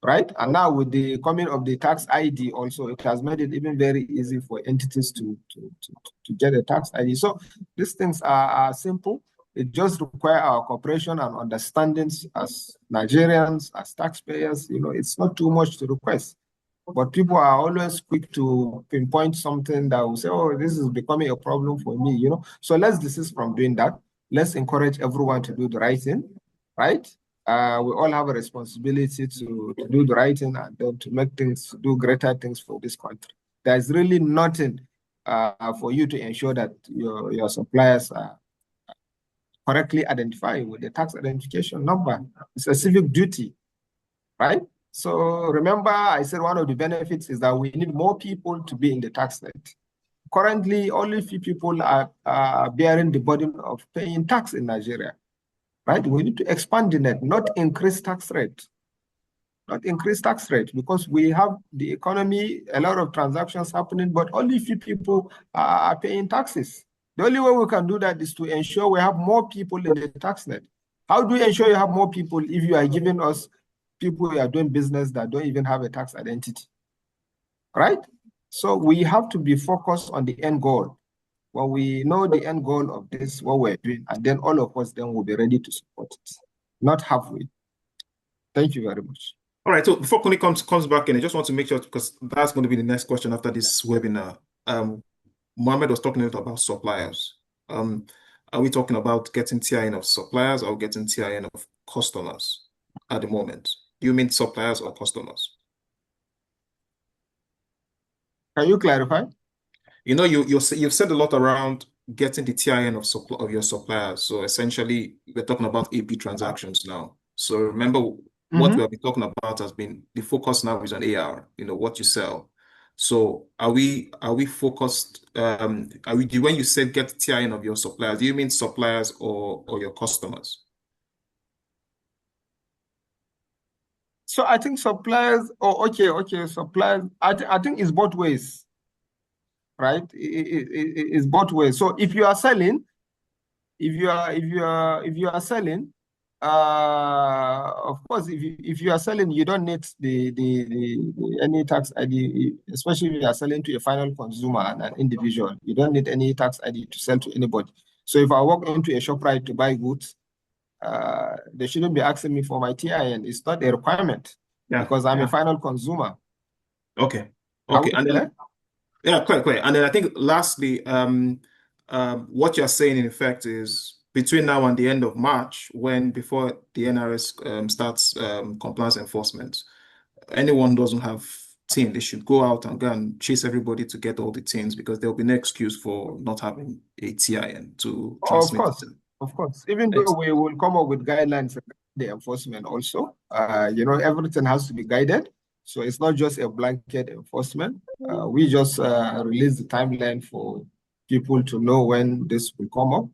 right? And now with the coming of the tax ID also, it has made it even very easy for entities to get a tax ID. So these things are simple. It just requires our cooperation and understandings as Nigerians, as taxpayers. You know, it's not too much to request. But people are always quick to pinpoint something that will say, oh, this is becoming a problem for me, you know. So let's desist from doing that. Let's encourage everyone to do the right thing, right? We all have a responsibility to do the right thing and then to make things, do greater things for this country. There's really nothing for you to ensure that your suppliers are correctly identified with the tax identification number. It's a civic duty, right? So remember, I said one of the benefits is that we need more people to be in the tax net. Currently, only few people are bearing the burden of paying tax in Nigeria, right? We need to expand the net, not increase tax rate. Not increase tax rate, because we have the economy, a lot of transactions happening, but only few people are paying taxes. The only way we can do that is to ensure we have more people in the tax net. How do you ensure you have more people if you are giving us people who are doing business that don't even have a tax identity, right? So we have to be focused on the end goal. When we know the end goal of this, what we're doing, and then all of us then will be ready to support it, not halfway. Thank you very much. All right, so before Connie comes back in, I just want to make sure, because that's going to be the next question after this webinar. Mohammed was talking about suppliers. Are we talking about getting TIN of suppliers or getting TIN of customers at the moment? Do you mean suppliers or customers? Can you clarify? You know, you've said a lot around getting the TIN of your suppliers. So essentially, we're talking about AP transactions now. So remember, what we have been talking about has been the focus now is on AR. You know, what you sell. So are we focused? When you said get TIN of your suppliers, do you mean suppliers or your customers? So I think suppliers, okay, suppliers. I think it's both ways, right? It's both ways. So if you are selling, if you are selling, of course, if you are selling, you don't need any tax ID, especially if you are selling to a final consumer and an individual. You don't need any tax ID to sell to anybody. So if I walk into a ShopRite to buy goods, they shouldn't be asking me for my TIN. It's not a requirement because I'm a final consumer. Okay. And then, quite. And then I think lastly, what you're saying in effect is between now and the end of March, before the NRS starts compliance enforcement, anyone who doesn't have TIN, they should go out and go and chase everybody to get all the TINs, because there'll be no excuse for not having a TIN to transmit it. Of course. Even though we will come up with guidelines for the enforcement also, you know, everything has to be guided. So it's not just a blanket enforcement. We just release the timeline for people to know when this will come up.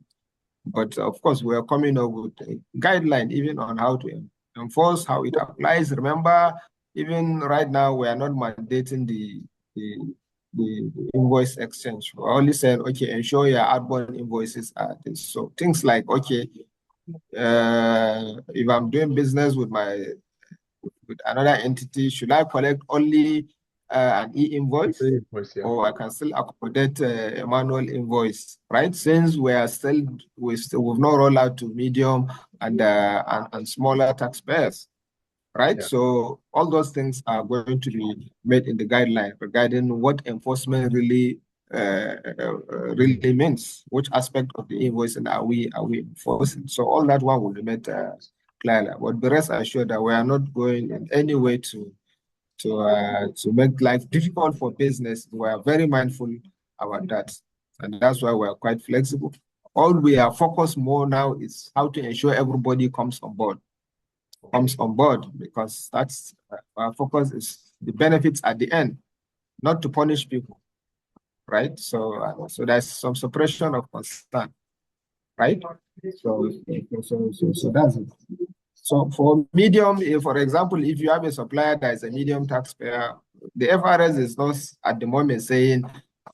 But of course, we are coming up with a guideline even on how to enforce, how it applies. Remember, even right now, we are not mandating the invoice exchange. We're only saying, okay, ensure your outbound invoices are this. So things like, okay, if I'm doing business with another entity, should I collect only an e-invoice, or I can still accommodate a manual invoice, right? Since we've not rolled out to medium and smaller taxpayers, right? So all those things are going to be made in the guideline regarding what enforcement really means, which aspect of the invoicing are we enforcing. So all that one will be made clearly. But the rest assured that we are not going in any way to make life difficult for business. We are very mindful about that, and that's why we are quite flexible. All we are focused more now is how to ensure everybody comes on board, because that's our focus is the benefits at the end, not to punish people, right? So there's some suppression of concern, right? So that's it. So for medium, for example, if you have a supplier that is a medium taxpayer, the FRS is not at the moment saying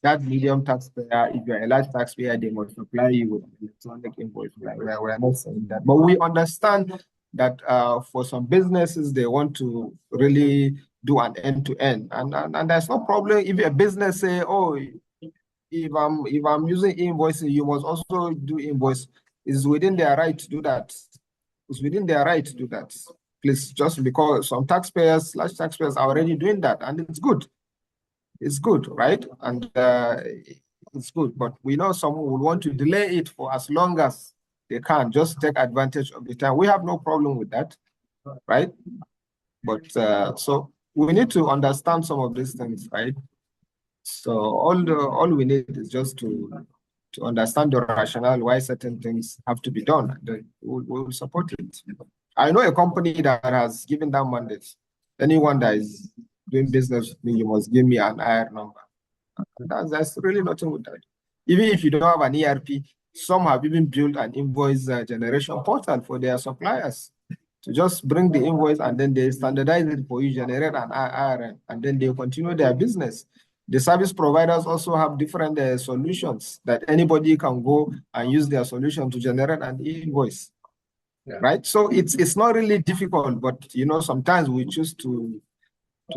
that medium taxpayer, if you're a large taxpayer, they must supply you with an electronic invoice. We're not saying that. But we understand that for some businesses, they want to really do an end-to-end. And there's no problem if a business say, oh, if I'm using invoicing, you must also do invoice. It's within their right to do that. It's within their right to do that. Please, just because some taxpayers, large taxpayers are already doing that, and it's good. It's good, right? And it's good. But we know someone will want to delay it for as long as they can, just take advantage of the time. We have no problem with that, right? But so we need to understand some of these things, right? So all we need is just to understand the rationale why certain things have to be done, and then we'll support it. I know a company that has given that mandate. Anyone that is doing business with me, you must give me an IR number. That's really nothing with that. Even if you don't have an ERP, some have even built an invoice generation portal for their suppliers to just bring the invoice and then they standardize it for you, generate an IRN, and then they continue their business. The service providers also have different solutions that anybody can go and use their solution to generate an invoice. Yeah. Right? So it's not really difficult, but sometimes we choose to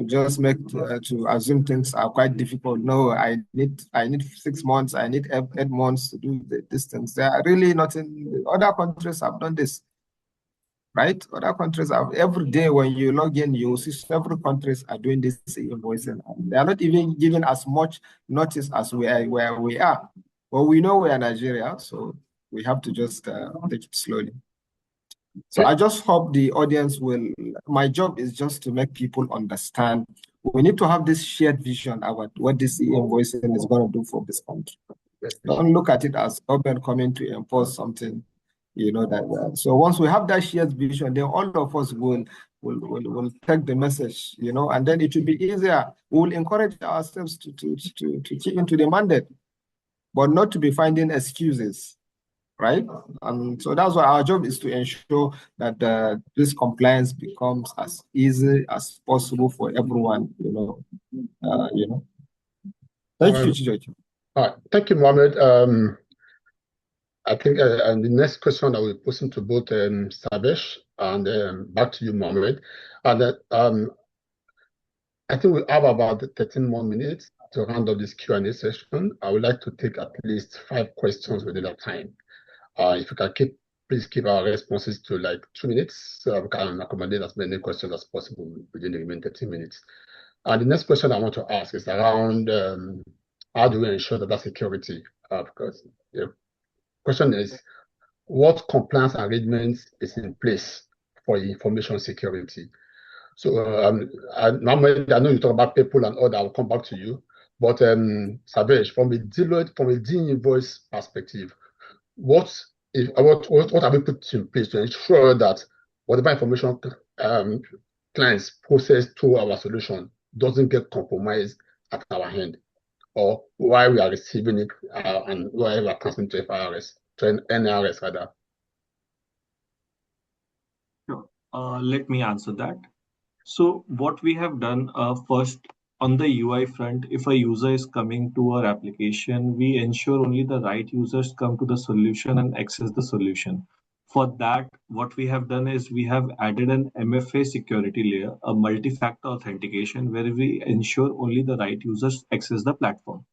just make to assume things are quite difficult. No, I need 6 months, I need 8 months to do these things. They are really not in other countries have done this. Right? Other countries have every day when you log in, you see several countries are doing this invoicing. They are not even giving as much notice as where we are. But we know we are Nigeria, so we have to just take it slowly. So I just hope the audience will, my job is just to make people understand. We need to have this shared vision about what this e-invoicing is going to do for this country. Don't look at it as government coming to enforce something, that. So once we have that shared vision, then all of us will take the message, and then it will be easier. We will encourage ourselves to keep into the mandate, but not to be finding excuses. Right? And so that's why our job is to ensure that this compliance becomes as easy as possible for everyone, Thank you, Chijoji. All right. Thank you, Mohammed. I think the next question I will pose to both Sabesh and back to you, Mohammed. And I think we have about 13 more minutes to round up this Q&A session. I would like to take at least 5 questions within that time. If you can please keep our responses to like 2 minutes, so we can accommodate as many questions as possible within the remaining 13 minutes. And the next question I want to ask is around how do we ensure that security? Because the question is, what compliance arrangements is in place for information security? So normally, I know you talk about people and all that. I'll come back to you. But Sabesh, from a de-invoice perspective, what have we put in place to ensure that whatever information clients process through our solution doesn't get compromised at our end, or while we are receiving it and while we are transmitting to FIRS, to NRS rather? Sure. Let me answer that. So what we have done first on the UI front, if a user is coming to our application, we ensure only the right users come to the solution and access the solution. For that, what we have done is we have added an MFA security layer, a multi-factor authentication, where we ensure only the right users access the platform.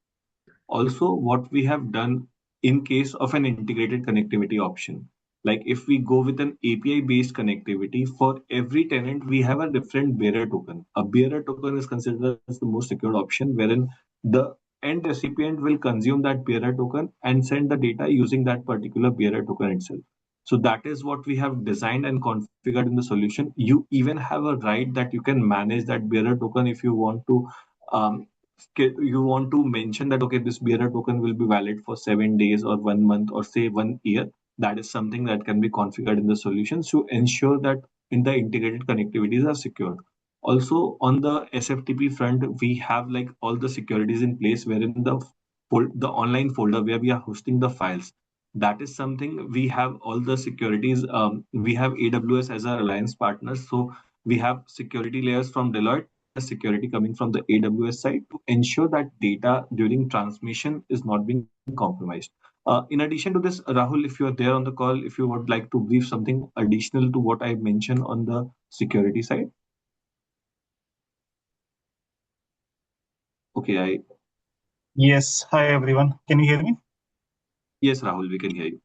Also, what we have done in case of an integrated connectivity option, like if we go with an API based connectivity, for every tenant we have a different bearer token. A bearer token is considered as the most secured option, wherein the end recipient will consume that bearer token and send the data using that particular bearer token itself. So that is what we have designed and configured in the solution. You even have a right that you can manage that bearer token if you want to mention that, okay, this bearer token will be valid for 7 days or 1 month or say 1 year. That is something that can be configured in the solution to ensure that in the integrated connectivities are secured. Also on the SFTP front, we have like all the securities in place wherein the online folder where we are hosting the files. That is something we have all the securities. We have AWS as our alliance partner. So we have security layers from Deloitte, security coming from the AWS side to ensure that data during transmission is not being compromised. In addition to this, Rahul, if you're there on the call, if you would like to brief something additional to what I mentioned on the security side. Okay, Yes, hi everyone. Can you hear me? yes, Rahul, we can hear you.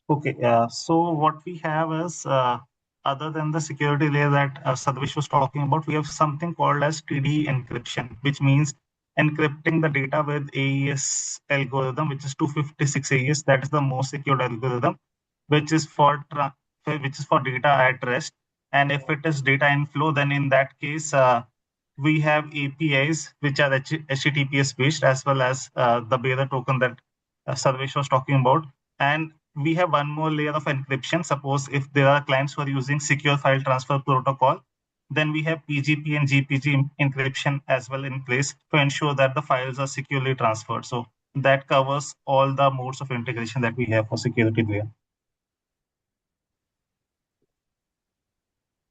Okay, so what we have is, other than the security layer that Sadvish was talking about, we have something called as TD encryption, which means encrypting the data with AES algorithm, which is 256 AES. That is the most secure algorithm, which is for data at rest. And if it is data inflow, then in that case, we have APIs which are HTTPS based, as well as the bearer token that Sarvesh was talking about. And we have one more layer of encryption. Suppose if there are clients who are using secure file transfer protocol, then we have PGP and GPG encryption as well in place to ensure that the files are securely transferred. So that covers all the modes of integration that we have for security layer.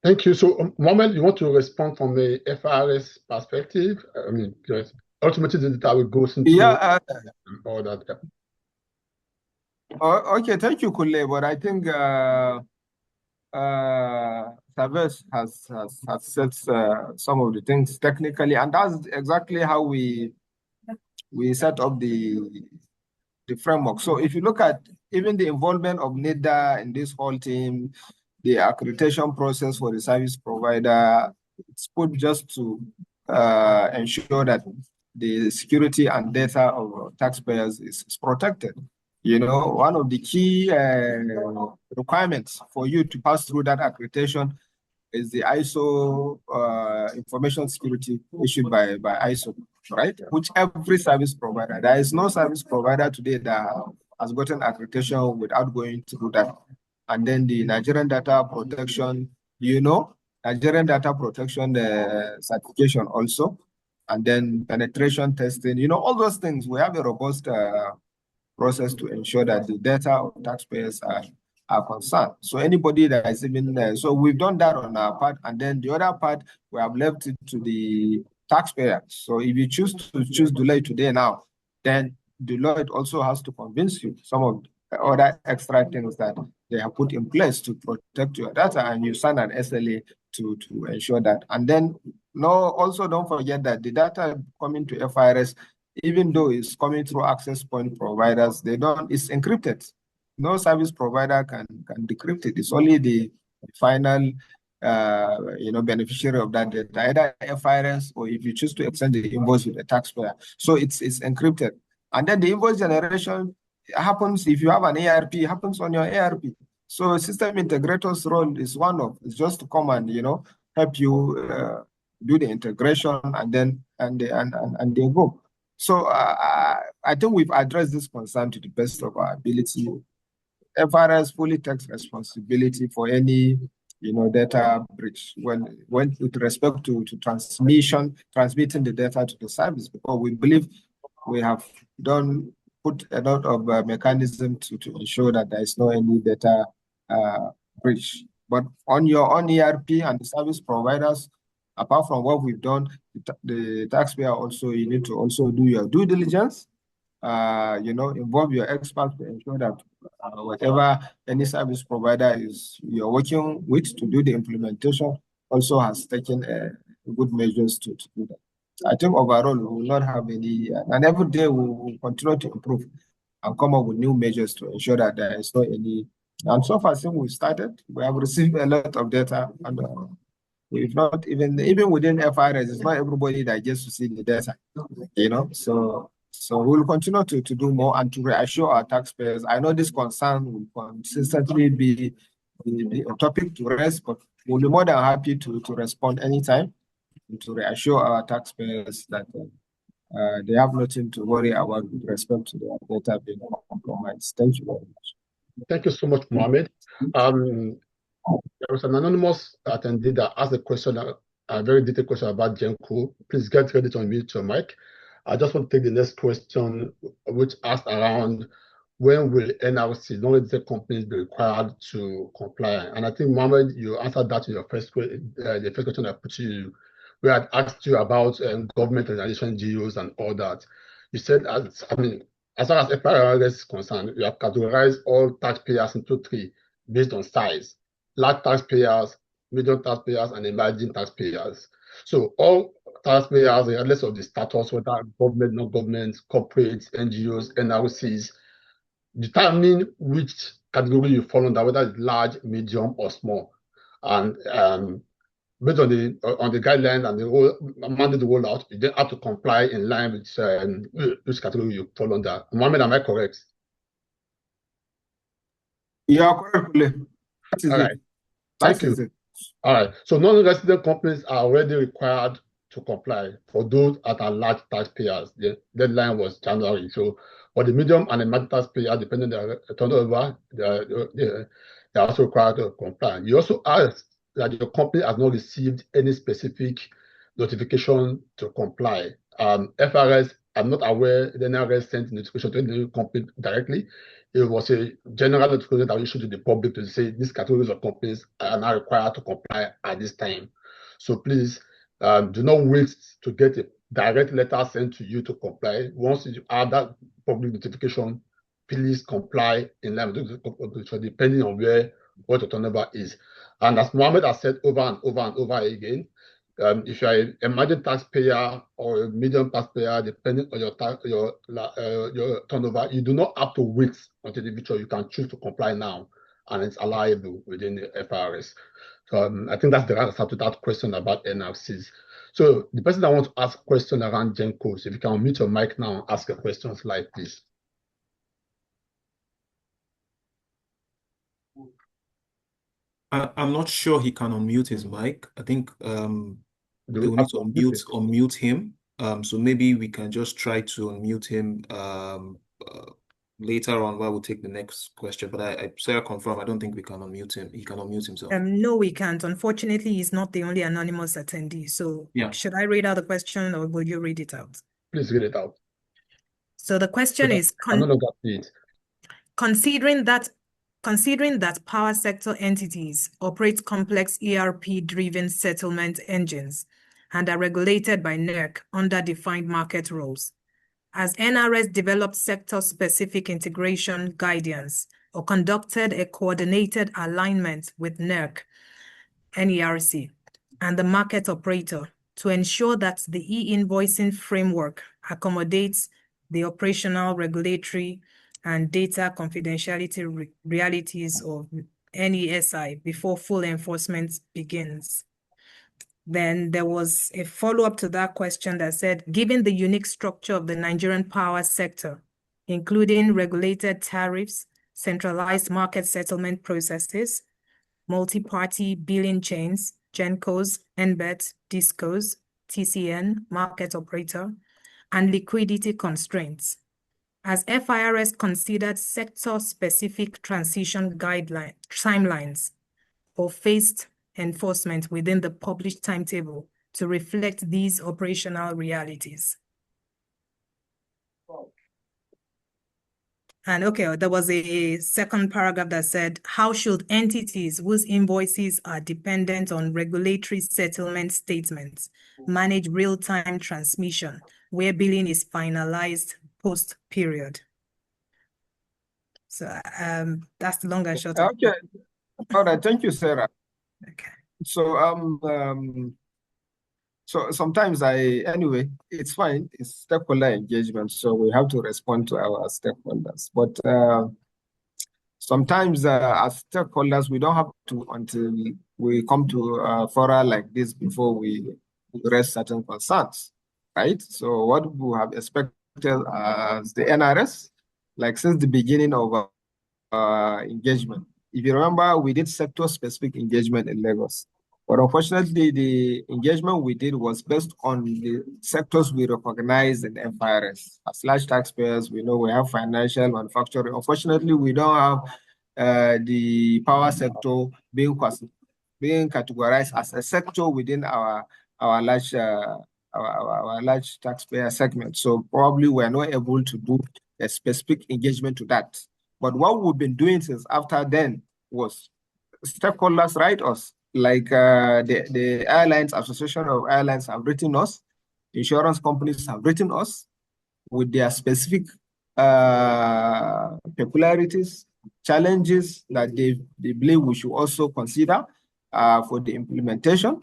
Thank you. So, Mohammed, you want to respond from the FRS perspective? I mean, because ultimately the data will go into all that. Okay, thank you, Kule. But I think Savas has said some of the things technically, and that's exactly how we set up the framework. So if you look at even the involvement of NIDA in this whole team, the accreditation process for the service provider, it's put just to ensure that the security and data of taxpayers is protected. You know, one of the key requirements for you to pass through that accreditation is the ISO information security issued by ISO, right? Which every service provider, there is no service provider today that has gotten accreditation without going through that. And then the Nigerian data protection, Nigerian data protection certification also, and then penetration testing, all those things. We have a robust process to ensure that the data of taxpayers are concerned. So anybody that is even so we've done that on our part, and then the other part we have left it to the taxpayer. So if you choose Deloitte today now, then Deloitte also has to convince you some of the other extra things that they have put in place to protect your data, and you sign an SLA to ensure that. And then also don't forget that the data coming to FIRS, even though it's coming through access point providers, it's encrypted. No service provider can decrypt it. It's only the final beneficiary of that data, either FIRS, or if you choose to extend the invoice with the taxpayer. So it's encrypted. And then the invoice generation happens, if you have an ARP, it happens on your ARP. So system integrator's role is it's just to come and help you do the integration, and then they go. So I think we've addressed this concern to the best of our ability. FRS fully takes responsibility for any data breach when with respect to transmitting the data to the service, because we believe we have put a lot of mechanism to ensure that there is no any data breach. But on your own ERP and the service providers, apart from what we've done, the taxpayer also, you need to also do your due diligence, involve your experts to ensure that whatever any service provider you're working with to do the implementation also has taken good measures to do that. I think overall we will not have any, and every day we will continue to improve and come up with new measures to ensure that there is not any. And so far, since we started, we have received a lot of data, and we've not even within FRS, it's not everybody that gets to see the data, So we'll continue to do more and to reassure our taxpayers. I know this concern will consistently be a topic to raise, but we'll be more than happy to respond anytime and to reassure our taxpayers that they have nothing to worry about with respect to their data being compromised. Thank you very much. Thank you so much, Mohammed. There was an anonymous attendee that asked a very detailed question about GenCo. Please get ready to unmute your mic. I just want to take the next question, which asked around when will NRC, non-registered companies, be required to comply? And I think, Mohammed, you answered that in your first question, the first question I put to you, where I asked you about government organization, GOs, and all that. You said, as far as FIRS is concerned, we have categorized all taxpayers into three based on size: large taxpayers, medium taxpayers, and emerging taxpayers. So all taxpayers, regardless of the status, whether government, non-government, corporates, NGOs, NRCs, determine which category you fall under, whether it's large, medium, or small. And based on the guidelines and the whole mandate rollout, you then have to comply in line with which category you fall under. Mohammed, am I correct? Yeah, correct. That is All it. right. Thank you. It. All right. So non-resident companies are already required to comply for those that are large taxpayers. The deadline was January. So for the medium and emerging taxpayers, depending on their turnover, they're also required to comply. You also asked that your company has not received any specific notification to comply. FRS, I'm not aware the NRS sent notification to any company directly. It was a general notification that we issued to the public to say these categories of companies are now required to comply at this time. So please do not wait to get a direct letter sent to you to comply. Once you have that public notification, please comply in line with the depending on what your turnover is. And as Mohammed has said over and over and over again, if you're an emerging taxpayer or a medium taxpayer, depending on your turnover, you do not have to wait until the future. You can choose to comply now, and it's allowable within the FRS. So I think that's the answer to that question about NRCs. So the person that wants to ask a question around GenCos, if you can unmute your mic now and ask a question like this. I'm not sure he can unmute his mic. I think they will have need to to unmute him. So maybe we can just try to unmute him later on while we take the next question. But Sarah confirm, I don't think we can unmute him. He can unmute himself. No, we can't. Unfortunately, he's not the only anonymous attendee. So Yeah. should I read out the question or will you read it out? Please read it out. So the question is, considering that power sector entities operate complex ERP-driven settlement engines and are regulated by NERC under defined market rules, has NRS developed sector-specific integration guidance or conducted a coordinated alignment with NERC, NERC, and the market operator to ensure that the e-invoicing framework accommodates the operational, regulatory, and data confidentiality realities of NESI before full enforcement begins? Then there was a follow-up to that question that said, given the unique structure of the Nigerian power sector, including regulated tariffs, centralized market settlement processes, multi-party billing chains, GenCos, NBET, DISCOs, TCN, market operator, and liquidity constraints, has FIRS considered sector-specific transition timelines or phased enforcement within the published timetable to reflect these operational realities? And okay, there was a second paragraph that said, how should entities whose invoices are dependent on regulatory settlement statements manage real-time transmission where billing is finalized post-period? So that's the long and short. Okay. All right. Thank you, Sarah. Okay. So sometimes anyway, it's fine. It's stakeholder engagement, so we have to respond to our stakeholders. But sometimes as stakeholders, we don't have to until we come to a fora like this before we raise certain concerns, right? So what we have expected as the NRS, like since the beginning of engagement. If you remember, we did sector-specific engagement in Lagos. But unfortunately, the engagement we did was based on the sectors we recognize in FIRS. As large taxpayers, we know we have financial, manufacturing. Unfortunately, we don't have the power sector being categorized as a sector within our large taxpayer segment. So probably we're not able to do a specific engagement to that. But what we've been doing since after then was stakeholders write us, like the Airlines Association of Airlines have written us, insurance companies have written us with their specific peculiarities, challenges that they believe we should also consider for the implementation.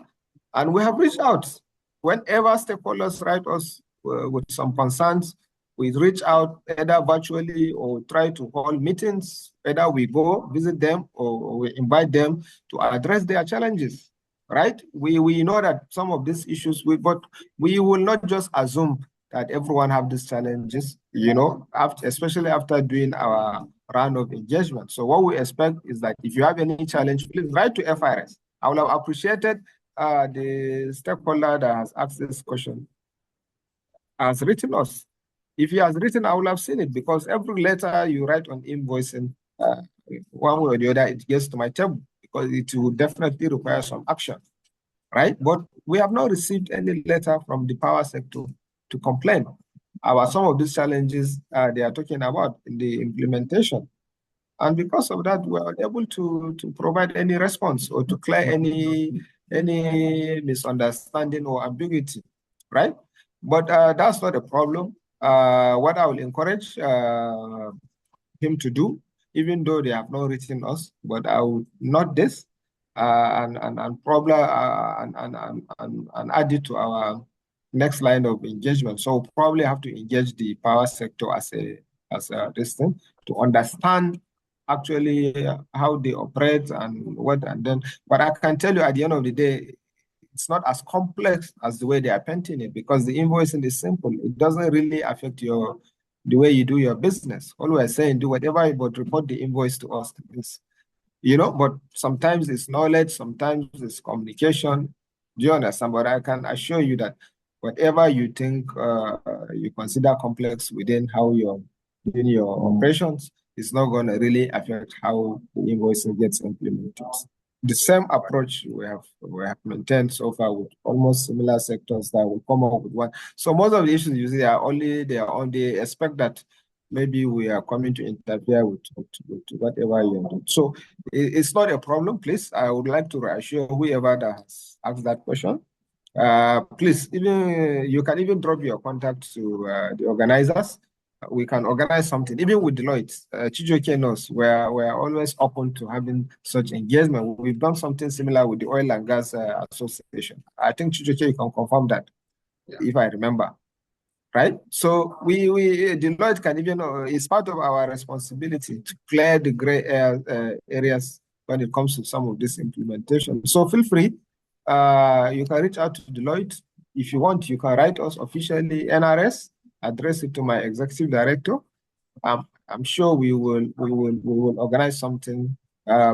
And we have reached out. Whenever stakeholders write us with some concerns, we reach out either virtually or try to hold meetings. Either we go visit them or we invite them to address their challenges, right? We know that some of these issues, but we will not just assume that everyone have these challenges, you know, especially after doing our round of engagement. So what we expect is that if you have any challenge, please write to FRS. I would have appreciated the stakeholder that has asked this question has written us. If he has written, I will have seen it, because every letter you write on invoicing, one way or the other, it gets to my table, because it will definitely require some action, right? But we have not received any letter from the power sector to complain about some of these challenges they are talking about in the implementation. And because of that, we are unable to provide any response or to clear any misunderstanding or ambiguity, right? But that's not a problem. What I will encourage him to do, even though they have not written us, but I will note this and probably and add it to our next line of engagement. So we'll probably have to engage the power sector as a this thing to understand actually how they operate and what, and then, but I can tell you at the end of the day, it's not as complex as the way they are painting it, because the invoicing is simple. It doesn't really affect the way you do your business. All we're saying, do whatever, but report the invoice to us. You know, but sometimes it's knowledge, sometimes it's communication. Do you understand? But I can assure you that whatever you think you consider complex within how you're doing your operations, it's not going to really affect how the invoicing gets implemented. The same approach we have maintained so far with almost similar sectors that will come up with one. So most of the issues you see they expect that maybe we are coming to interfere with whatever you're doing. So it's not a problem, please. I would like to reassure whoever that has asked that question. Please, even you can even drop your contact to the organizers. We can organize something, even with Deloitte. Chijoke knows we're always open to having such engagement. We've done something similar with the Oil and Gas Association. I think Chijoke, you can confirm that, if I remember. Right? So Deloitte can even, it's part of our responsibility to clear the gray areas when it comes to some of this implementation. So feel free, you can reach out to Deloitte. If you want, you can write us officially, NRS, address it to my executive director. I'm sure we will organize something,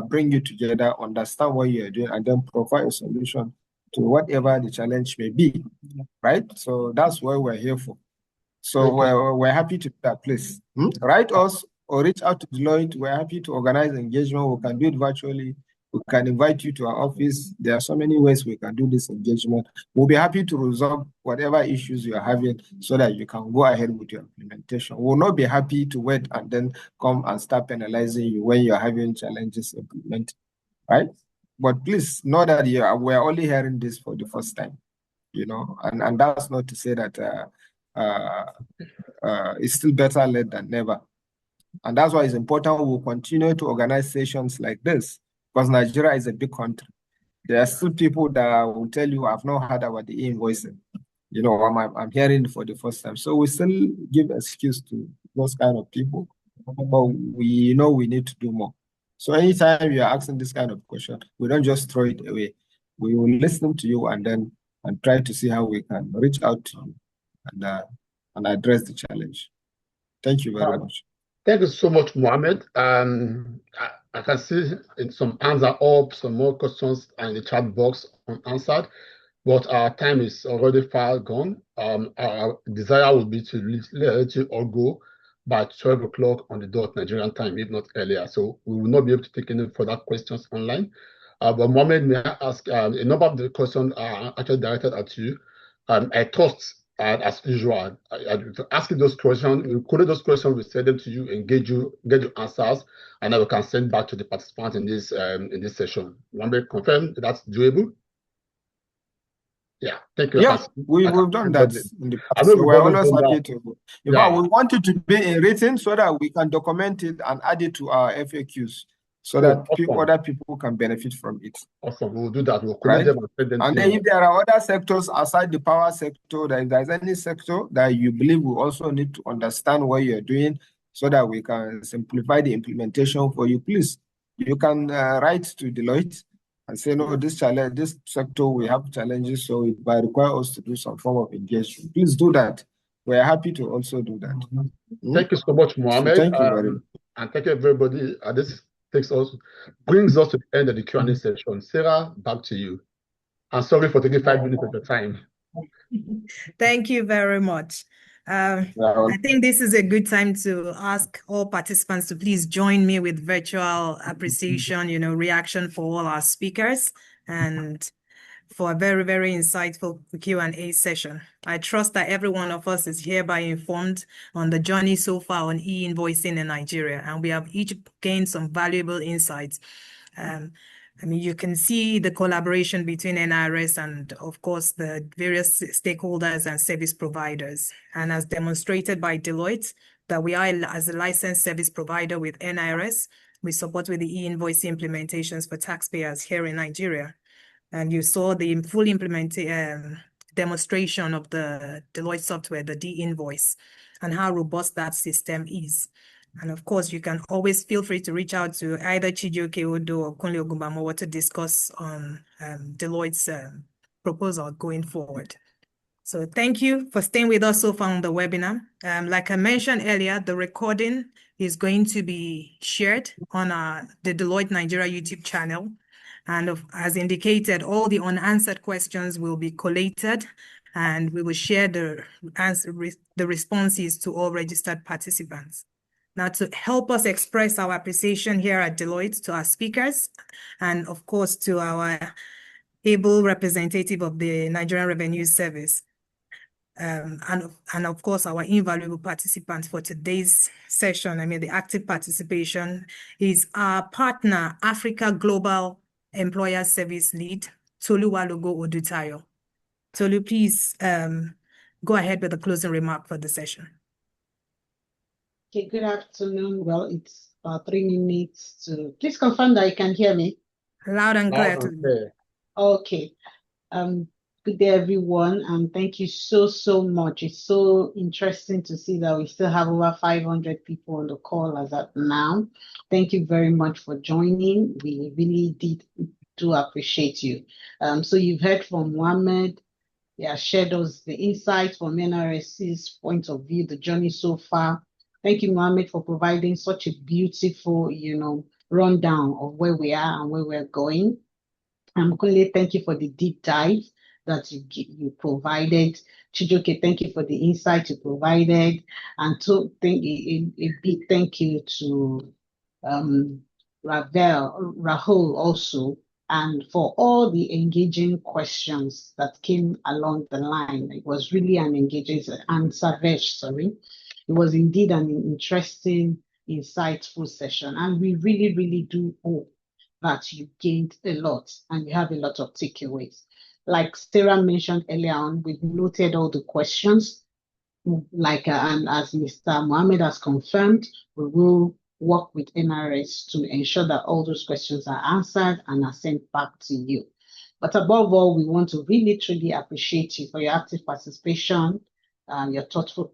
bring you together, understand what you're doing, and then provide a solution to whatever the challenge may be, right? So that's what we're here for. So we're happy to do that, please. Write us or reach out to Deloitte. We're happy to organize engagement. We can do it virtually. We can invite you to our office. There are so many ways we can do this engagement. We'll be happy to resolve whatever issues you are having so that you can go ahead with your implementation. We'll not be happy to wait and then come and start penalizing you when you're having challenges implementing, right? But please know that we're only hearing this for the first time, you know, and that's not to say that it's still better late than never. And that's why it's important we'll continue to organize sessions like this, because Nigeria is a big country. There are still people that will tell you, I've not heard about the e-invoicing. You know, I'm hearing it for the first time. So we still give excuse to those kind of people, but we know we need to do more. So anytime you're asking this kind of question, we don't just throw it away. We will listen to you and try to see how we can reach out to you and address the challenge. Thank you very much. Thank you so much, Mohammed. I can see some hands are up, some more questions in the chat box unanswered, but our time is already far gone. Our desire would be to let you all go by 12 o'clock on the dot Nigerian time, if not earlier. So we will not be able to take any further questions online. But Mohammed, may I ask, a number of the questions are actually directed at you. I trust, as usual, asking those questions, we collect those questions, we send them to you, engage you, get your answers, and then we can send back to the participants in this session. Mohammed, confirm that's doable? Yeah, thank you. Yeah, Has- we've has- done that in the I past. know So we've we're always always done happy that. to. In fact, Yeah, we want it to be in written so that we can document it and add it to our FAQs so that awesome. other people can benefit from it. Awesome. We'll do that. We'll Right? collect them and send them And to then you. if there are other sectors outside the power sector, that if there's any sector that you believe we also need to understand what you're doing so that we can simplify the implementation for you, please, you can write to Deloitte and say, no, this sector, we have challenges, so it might require us to do some form of engagement. Please do that. We are happy to also do that. Thank you so much, So Mohammed. thank you very much. And thank you, everybody. This brings us to the end of the Q&A session. Sarah, back to you. I'm sorry for taking 5 minutes of your time. Thank you very much. I think this is a good time to ask all participants to please join me with virtual appreciation, reaction for all our speakers and for a very, very insightful Q&A session. I trust that every one of us is hereby informed on the journey so far on e-invoicing in Nigeria, and we have each gained some valuable insights. You can see the collaboration between NIRS and, of course, the various stakeholders and service providers. And as demonstrated by Deloitte, that we are, as a licensed service provider with NIRS, we support with the e-invoicing implementations for taxpayers here in Nigeria. And you saw the full demonstration of the Deloitte software, the D-invoice, and how robust that system is. And of course, you can always feel free to reach out to either Chijioke Odo or Kunle Ogumbamowo to discuss on Deloitte's proposal going forward. So thank you for staying with us so far on the webinar. Like I mentioned earlier, the recording is going to be shared on the Deloitte Nigeria YouTube channel. And as indicated, all the unanswered questions will be collated and we will share the responses to all registered participants. Now, to help us express our appreciation here at Deloitte to our speakers, and of course to our able representative of the Nigerian Revenue Service, and of course our invaluable participants for today's session, the active participation is our partner, Africa Global Employer Service Lead, Tolu Walogo Odutayo. Tolu, please go ahead with the closing remark for the session. Okay, good afternoon. Well, it's about 3 minutes to... Please confirm that you can hear me. Loud and clear. Okay. Good day, everyone, and thank you so much. It's so interesting to see that we still have over 500 people on the call as of now. Thank you very much for joining. We really do appreciate you. So you've heard from Mohammed. He has shared us the insights from NRSC's point of view, the journey so far. Thank you, Mohammed, for providing such a beautiful, rundown of where we are and where we're going. Kunle, thank you for the deep dive that you provided. Chijoke, thank you for the insight you provided. And a big thank you to Rahul also, and for all the engaging questions that came along the line. It was really an engaging, and Savesh, sorry. It was indeed an interesting, insightful session. And we really, really do hope that you gained a lot and you have a lot of takeaways. Like Sarah mentioned earlier on, we've noted all the questions. And as Mr. Mohammed has confirmed, we will work with NRS to ensure that all those questions are answered and are sent back to you. But above all, we want to really, truly appreciate you for your active participation, your thoughtful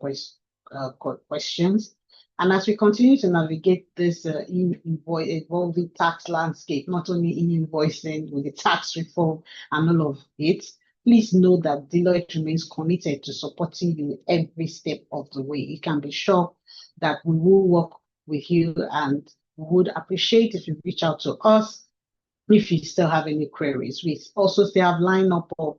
questions. And as we continue to navigate this evolving tax landscape, not only e-invoicing with the tax reform and all of it, please know that Deloitte remains committed to supporting you every step of the way. You can be sure that we will work with you, and we would appreciate if you reach out to us if you still have any queries. We also still have lineup of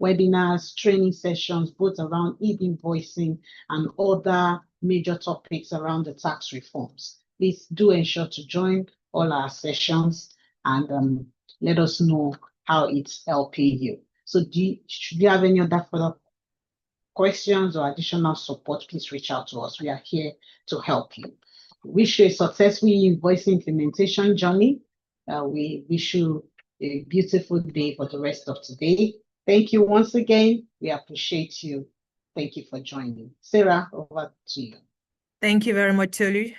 webinars, training sessions, both around e-invoicing and other major topics around the tax reforms. Please do ensure to join all our sessions and let us know how it's helping you. So should you have any other further questions or additional support, please reach out to us. We are here to help you. Wish you a successful invoicing implementation journey. We wish you a beautiful day for the rest of today. Thank you once again. We appreciate you. Thank you for joining. Sarah, over to you. Thank you very much, Tolu.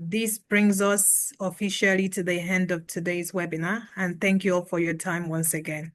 This brings us officially to the end of today's webinar, and thank you all for your time once again.